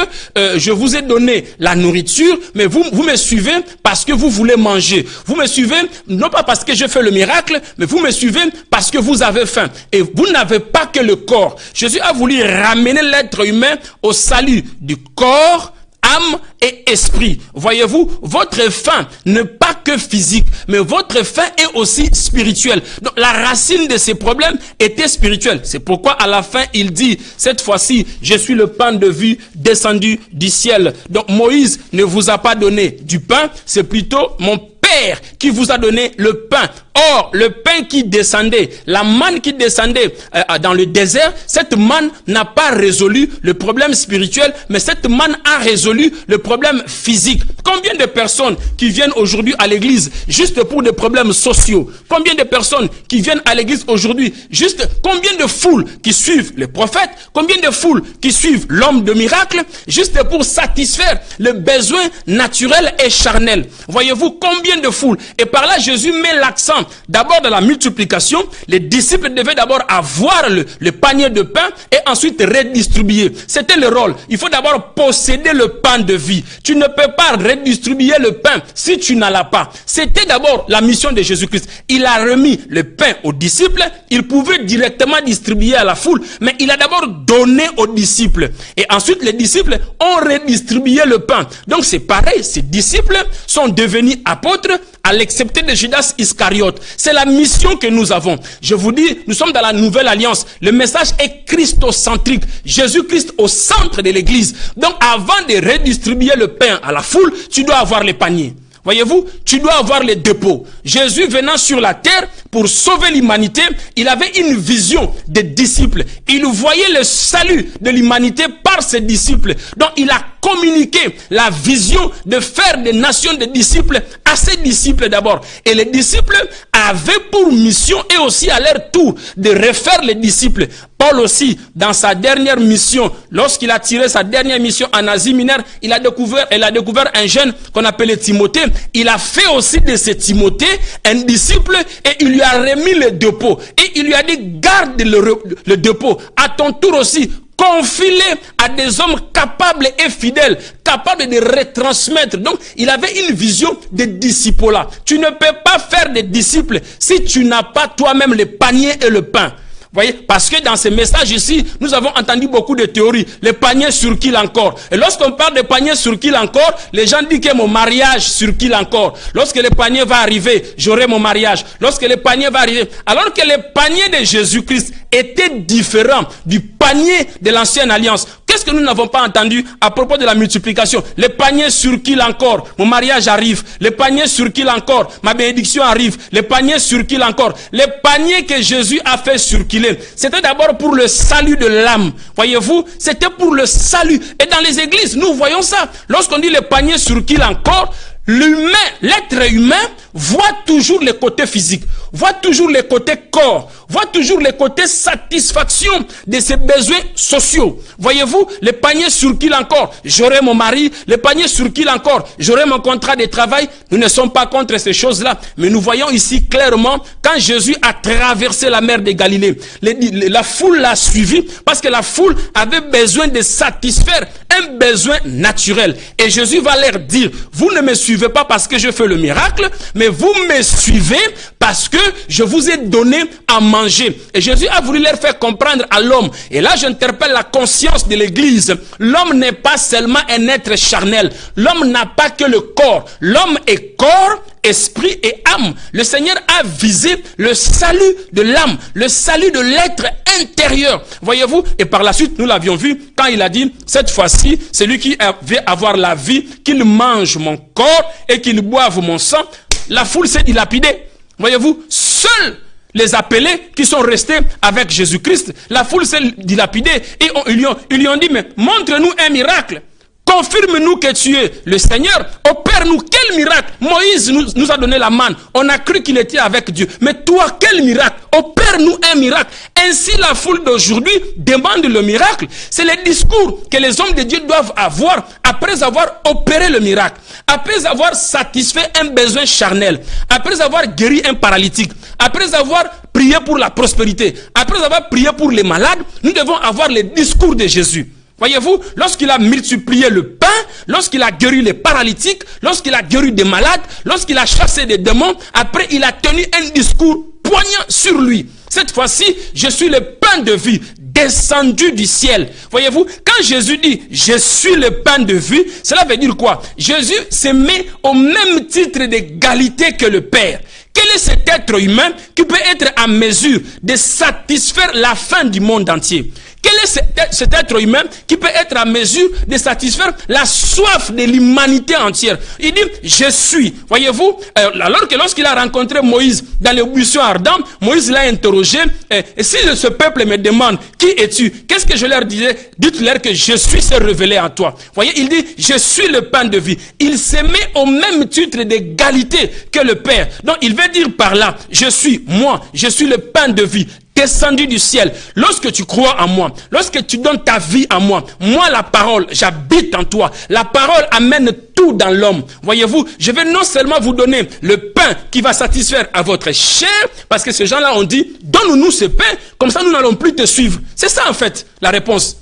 je vous ai donné la nourriture, mais vous me suivez parce que vous voulez manger. Vous me suivez non pas parce que je fais le miracle, mais vous me suivez parce que vous avez faim. Et vous n'avez pas que le corps. Jésus a voulu ramener l'être humain au salut du corps, âme et esprit. Voyez-vous, votre faim n'est pas que physique, mais votre faim est aussi spirituelle. Donc la racine de ces problèmes était spirituelle. C'est pourquoi à la fin il dit, cette fois-ci, je suis le pain de vie descendu du ciel. Donc Moïse ne vous a pas donné du pain, c'est plutôt mon Père qui vous a donné le pain. Or, le pain qui descendait, la manne qui descendait dans le désert, cette manne n'a pas résolu le problème spirituel, mais cette manne a résolu le problème physique. Combien de personnes qui viennent aujourd'hui à l'église juste pour des problèmes sociaux? Combien de personnes qui viennent à l'église aujourd'hui juste, combien de foules qui suivent les prophètes? Combien de foules qui suivent l'homme de miracle juste pour satisfaire le besoin naturel et charnel? Voyez-vous combien de foules? Et par là, Jésus met l'accent d'abord dans la multiplication. Les disciples devaient d'abord avoir le panier de pain et ensuite redistribuer. C'était le rôle. Il faut d'abord posséder le pain de vie. Tu ne peux pas redistribuer le pain si tu n'en as pas. C'était d'abord la mission de Jésus-Christ. Il a remis le pain aux disciples. Il pouvait directement distribuer à la foule, mais il a d'abord donné aux disciples. Et ensuite, les disciples ont redistribué le pain. Donc c'est pareil, ces disciples sont devenus apôtres, à l'excepté de Judas Iscariote. C'est la mission que nous avons. Je vous dis, nous sommes dans la nouvelle alliance. Le message est christocentrique. Jésus-Christ au centre de l'église. Donc avant de redistribuer le pain à la foule, tu dois avoir les paniers. Voyez-vous, tu dois avoir les dépôts. Jésus venant sur la terre pour sauver l'humanité, il avait une vision des disciples. Il voyait le salut de l'humanité par ses disciples. Donc il a communiqué la vision de faire des nations de disciples à ses disciples d'abord. Et les disciples avaient pour mission et aussi à leur tour de refaire les disciples. Paul aussi, dans sa dernière mission, lorsqu'il a tiré sa dernière mission en Asie mineure, il a découvert un jeune qu'on appelait Timothée. Il a fait aussi de ce Timothée un disciple et il lui a remis le dépôt. Et il lui a dit, garde le dépôt. À ton tour aussi, confie-le à des hommes capables et fidèles, capables de retransmettre. Donc, il avait une vision de disciple-là. Tu ne peux pas faire des disciples si tu n'as pas toi-même le panier et le pain. Voyez, parce que dans ces messages ici, nous avons entendu beaucoup de théories. Les paniers sur qui encore? Et lorsqu'on parle de paniers sur qui encore, les gens disent que mon mariage sur qui encore? Lorsque le panier va arriver, j'aurai mon mariage. Lorsque le panier va arriver, alors que le panier de Jésus-Christ était différent du panier de l'ancienne alliance. Qu'est-ce que nous n'avons pas entendu à propos de la multiplication? Les paniers sur qui encore? Mon mariage arrive. Les paniers sur qui encore? Ma bénédiction arrive. Les paniers sur qui encore? Les paniers que Jésus a fait circuler, c'était d'abord pour le salut de l'âme. Voyez-vous, c'était pour le salut. Et dans les églises, nous voyons ça. Lorsqu'on dit les paniers sur qui encore, l'humain, l'être humain voit toujours le côté physique, voit toujours le côté corps, voit toujours le côté satisfaction de ses besoins sociaux. Voyez-vous, les paniers sur qui encore? J'aurai mon mari. Les paniers sur qui encore? J'aurai mon contrat de travail. Nous ne sommes pas contre ces choses-là, mais nous voyons ici clairement quand Jésus a traversé la mer de Galilée, la foule l'a suivi parce que la foule avait besoin de satisfaire un besoin naturel. Et Jésus va leur dire, vous ne me suivez pas parce que je fais le miracle, mais vous me suivez parce que je vous ai donné à manger. Et Jésus a voulu leur faire comprendre à l'homme. Et là, j'interpelle la conscience de l'église. L'homme n'est pas seulement un être charnel. L'homme n'a pas que le corps. L'homme est corps, esprit et âme. Le Seigneur a visé le salut de l'âme, le salut de l'être intérieur. Voyez-vous? Et par la suite, nous l'avions vu quand il a dit, cette fois-ci, celui qui veut avoir la vie, qu'il mange mon corps et qu'il boive mon sang. La foule s'est dilapidée. Voyez-vous? Seuls les appelés qui sont restés avec Jésus-Christ, la foule s'est dilapidée et ils lui ont dit, mais montre-nous un miracle. Confirme-nous que tu es le Seigneur. Opère-nous quel miracle. Moïse nous a donné la manne. On a cru qu'il était avec Dieu. Mais toi, quel miracle? Opère-nous un miracle. Ainsi, la foule d'aujourd'hui demande le miracle. C'est le discours que les hommes de Dieu doivent avoir après avoir opéré le miracle. Après avoir satisfait un besoin charnel. Après avoir guéri un paralytique. Après avoir prié pour la prospérité. Après avoir prié pour les malades. Nous devons avoir le discours de Jésus. Voyez-vous, lorsqu'il a multiplié le pain, lorsqu'il a guéri les paralytiques, lorsqu'il a guéri des malades, lorsqu'il a chassé des démons, après il a tenu un discours poignant sur lui. Cette fois-ci, je suis le pain de vie descendu du ciel. Voyez-vous, quand Jésus dit « Je suis le pain de vie », cela veut dire quoi? Jésus se met au même titre d'égalité que le Père. Quel est cet être humain qui peut être en mesure de satisfaire la faim du monde entier? Quel est cet être humain qui peut être à mesure de satisfaire la soif de l'humanité entière? Il dit, je suis. Voyez-vous, alors que lorsqu'il a rencontré Moïse dans les buissons ardents, Moïse l'a interrogé, et si ce peuple me demande, qui es-tu? Qu'est-ce que je leur disais? Dites-leur que je suis se révéler en toi. Voyez, il dit, je suis le pain de vie. Il se met au même titre d'égalité que le Père. Donc, il veut dire par là, je suis moi, je suis le pain de vie, descendu du ciel. Lorsque tu crois en moi, lorsque tu donnes ta vie à moi, moi la parole, j'habite en toi. La parole amène tout dans l'homme. Voyez-vous, je vais non seulement vous donner le pain qui va satisfaire à votre chair, parce que ces gens-là ont dit, donne-nous ce pain, comme ça nous n'allons plus te suivre. C'est ça en fait la réponse.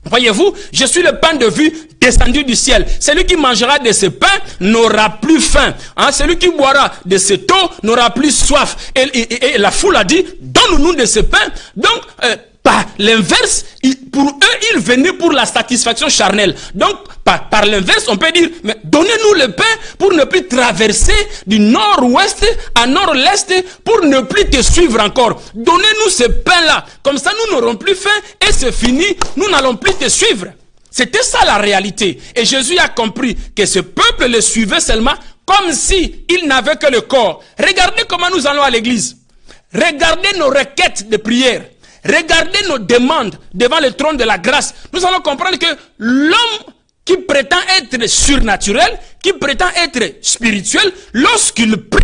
Voyez-vous, je suis le pain de vie descendu du ciel. Celui qui mangera de ce pain n'aura plus faim. Hein? Celui qui boira de cette eau n'aura plus soif. Et la foule a dit, donne-nous de ce pain. Donc, par l'inverse, pour eux, ils venaient pour la satisfaction charnelle. Donc, par l'inverse, on peut dire, mais donnez-nous le pain pour ne plus traverser du nord-ouest à nord-est, pour ne plus te suivre encore. Donnez-nous ce pain-là. Comme ça, nous n'aurons plus faim et c'est fini. Nous n'allons plus te suivre. C'était ça la réalité. Et Jésus a compris que ce peuple le suivait seulement comme si il n'avait que le corps. Regardez comment nous allons à l'église. Regardez nos requêtes de prière. Regardez nos demandes devant le trône de la grâce. Nous allons comprendre que l'homme qui prétend être surnaturel, qui prétend être spirituel, lorsqu'il prie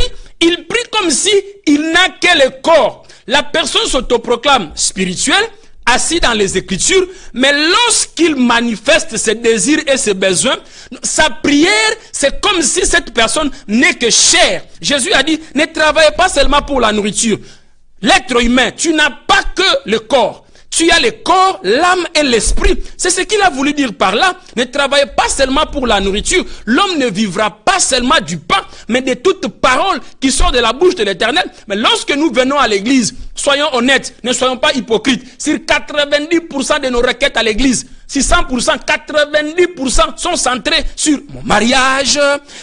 comme si il n'a que le corps. La personne s'autoproclame spirituelle, assis dans les Écritures, mais lorsqu'il manifeste ses désirs et ses besoins, sa prière, c'est comme si cette personne n'est que chair. Jésus a dit, ne travaillez pas seulement pour la nourriture. L'être humain, tu n'as pas que le corps. Tu as le corps, l'âme et l'esprit. C'est ce qu'il a voulu dire par là. Ne travaillez pas seulement pour la nourriture. L'homme ne vivra pas seulement du pain, mais de toute parole qui sort de la bouche de l'Éternel. Mais lorsque nous venons à l'église, soyons honnêtes, ne soyons pas hypocrites. Sur 90% de nos requêtes à l'église, si 100%, 90% sont centrés sur mon mariage,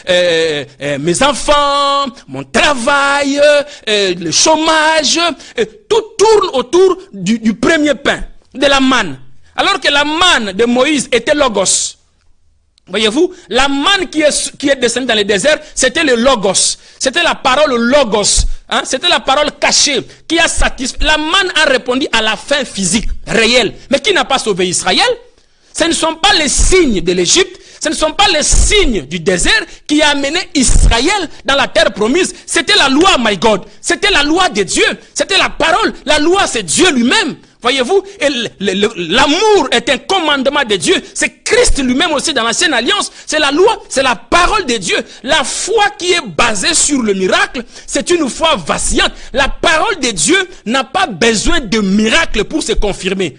mes enfants, mon travail, le chômage, tout tourne autour du premier pain, de la manne. Alors que la manne de Moïse était logos. Voyez-vous, la manne qui est descendue dans le désert, c'était le logos. C'était la parole logos. Hein? C'était la parole cachée qui a satisfait. La manne a répondu à la faim physique, réelle. Mais qui n'a pas sauvé Israël? Ce ne sont pas les signes de l'Égypte, ce ne sont pas les signes du désert qui a amené Israël dans la terre promise. C'était la loi, my God. C'était la loi de Dieu. C'était la parole. La loi, c'est Dieu lui-même. Voyez-vous, l'amour est un commandement de Dieu. C'est Christ lui-même aussi dans l'ancienne alliance. C'est la loi, c'est la parole de Dieu. La foi qui est basée sur le miracle, c'est une foi vacillante. La parole de Dieu n'a pas besoin de miracle pour se confirmer.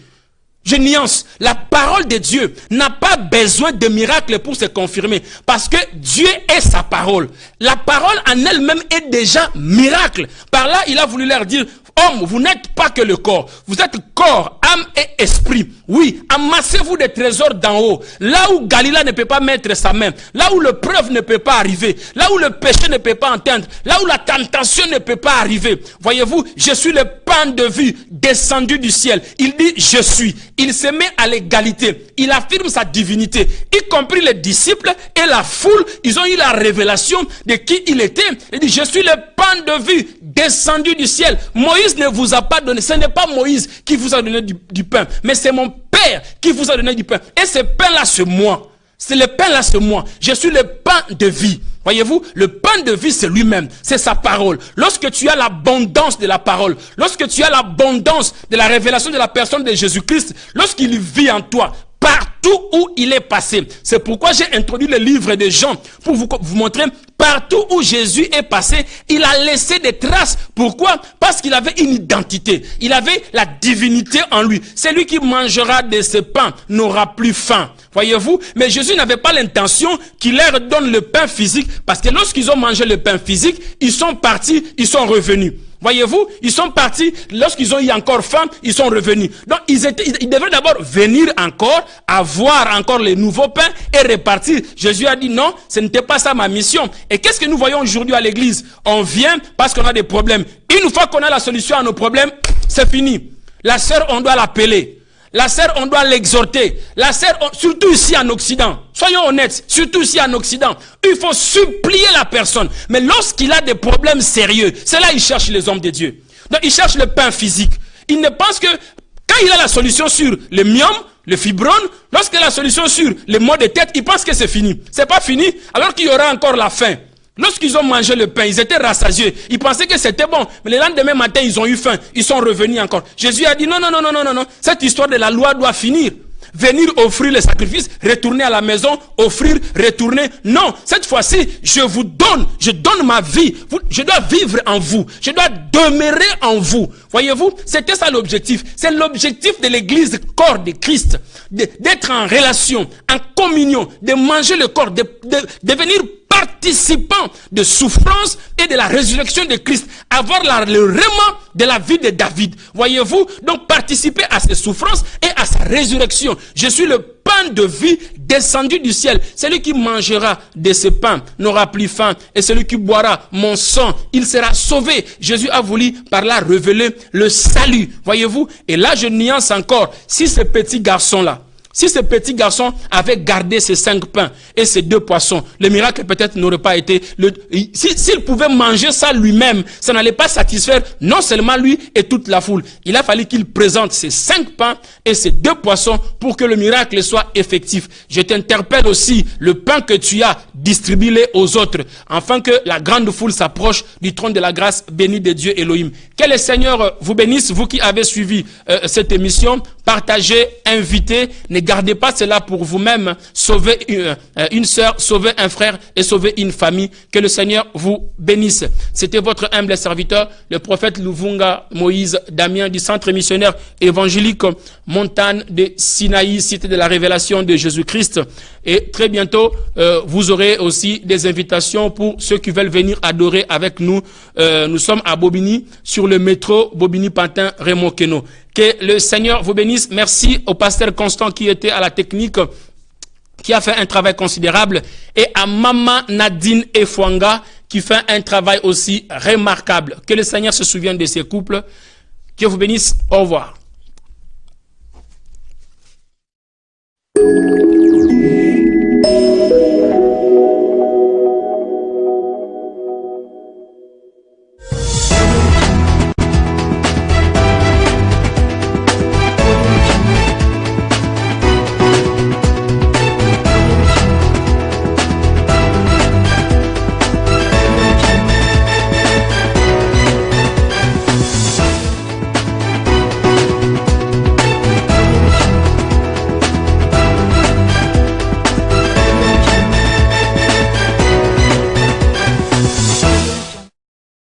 Je nuance, la parole de Dieu n'a pas besoin de miracle pour se confirmer, parce que Dieu est sa parole. La parole en elle-même est déjà miracle. Par là, il a voulu leur dire, homme, vous n'êtes pas que le corps, vous êtes corps, âme et esprit. Oui, amassez-vous des trésors d'en haut, là où Galilée ne peut pas mettre sa main, là où l'épreuve ne peut pas arriver, là où le péché ne peut pas atteindre, là où la tentation ne peut pas arriver. Voyez-vous, je suis le pain de vie descendu du ciel. Il dit, je suis. Il se met à l'égalité. Il affirme sa divinité. Y compris les disciples et la foule, ils ont eu la révélation de qui il était. Il dit, je suis le pain de vie descendu du ciel. Moïse ne vous a pas donné. Ce n'est pas Moïse qui vous a donné du pain, mais c'est mon Père qui vous a donné du pain. Et ce pain-là, c'est moi. C'est le pain-là, c'est moi. Je suis le pain de vie. Voyez-vous, le pain de vie, c'est lui-même. C'est sa parole. Lorsque tu as l'abondance de la parole, lorsque tu as l'abondance de la révélation de la personne de Jésus-Christ, lorsqu'il vit en toi, partout où il est passé. C'est pourquoi j'ai introduit le livre de Jean, pour vous montrer partout où Jésus est passé, il a laissé des traces. Pourquoi? Parce qu'il avait une identité. Il avait la divinité en lui. Celui qui mangera de ce pain n'aura plus faim. Voyez-vous? Mais Jésus n'avait pas l'intention qu'il leur donne le pain physique, parce que lorsqu'ils ont mangé le pain physique, ils sont partis, ils sont revenus. Voyez-vous, ils sont partis, lorsqu'ils ont eu encore faim, ils sont revenus. Donc, ils devaient d'abord venir encore, avoir encore les nouveaux pains et repartir. Jésus a dit non, ce n'était pas ça ma mission. Et qu'est-ce que nous voyons aujourd'hui à l'église? On vient parce qu'on a des problèmes. Une fois qu'on a la solution à nos problèmes, c'est fini. La sœur, on doit l'appeler. La sœur, on doit l'exhorter. La sœur, surtout ici en Occident, soyons honnêtes, surtout ici en Occident, il faut supplier la personne. Mais lorsqu'il a des problèmes sérieux, c'est là qu'il cherche les hommes de Dieu. Donc il cherche le pain physique. Il ne pense que quand il a la solution sur le myome, le fibrome, lorsqu'il a la solution sur les maux de tête, il pense que c'est fini. C'est pas fini, alors qu'il y aura encore la faim. Lorsqu'ils ont mangé le pain, ils étaient rassasiés. Ils pensaient que c'était bon. Mais le lendemain matin, ils ont eu faim. Ils sont revenus encore. Jésus a dit non. Cette histoire de la loi doit finir. Venir offrir le sacrifice, retourner à la maison, offrir, retourner. Non, cette fois-ci, je donne ma vie. Je dois vivre en vous. Je dois demeurer en vous. Voyez-vous, c'était ça l'objectif. C'est l'objectif de l'église corps de Christ. D'être en relation, en communion, de manger le corps, de devenir participant de souffrance et de la résurrection de Christ, avoir le rément de la vie de David. Voyez-vous, donc participer à ses souffrances et à sa résurrection. Je suis le pain de vie descendu du ciel. Celui qui mangera de ce pain n'aura plus faim, et celui qui boira mon sang, il sera sauvé. Jésus a voulu par là révéler le salut. Voyez-vous, et là je nuance encore, si ce petit garçon-là, si ce petit garçon avait gardé ses 5 pains et ses 2 poissons, le miracle peut-être n'aurait pas été... S'il pouvait manger ça lui-même, ça n'allait pas satisfaire non seulement lui et toute la foule. Il a fallu qu'il présente ses 5 pains et ses 2 poissons pour que le miracle soit effectif. Je t'interpelle aussi, le pain que tu as, distribue-le aux autres, afin que la grande foule s'approche du trône de la grâce béni de Dieu Elohim. Que le Seigneur vous bénisse, vous qui avez suivi cette émission. Partagez, invitez, ne gardez pas cela pour vous-même. Sauvez une sœur, sauvez un frère et sauvez une famille. Que le Seigneur vous bénisse. C'était votre humble serviteur, le prophète Luvunga Moïse Damien du Centre missionnaire évangélique Montagne de Sinaï, cité de la révélation de Jésus-Christ. Et très bientôt, vous aurez aussi des invitations pour ceux qui veulent venir adorer avec nous. Nous sommes à Bobigny, sur le métro Bobigny-Pantin-Raymond Queneau. Que le Seigneur vous bénisse. Merci au pasteur Constant qui était à la technique, qui a fait un travail considérable, et à Maman Nadine Efwanga qui fait un travail aussi remarquable. Que le Seigneur se souvienne de ces couples. Dieu vous bénisse. Au revoir.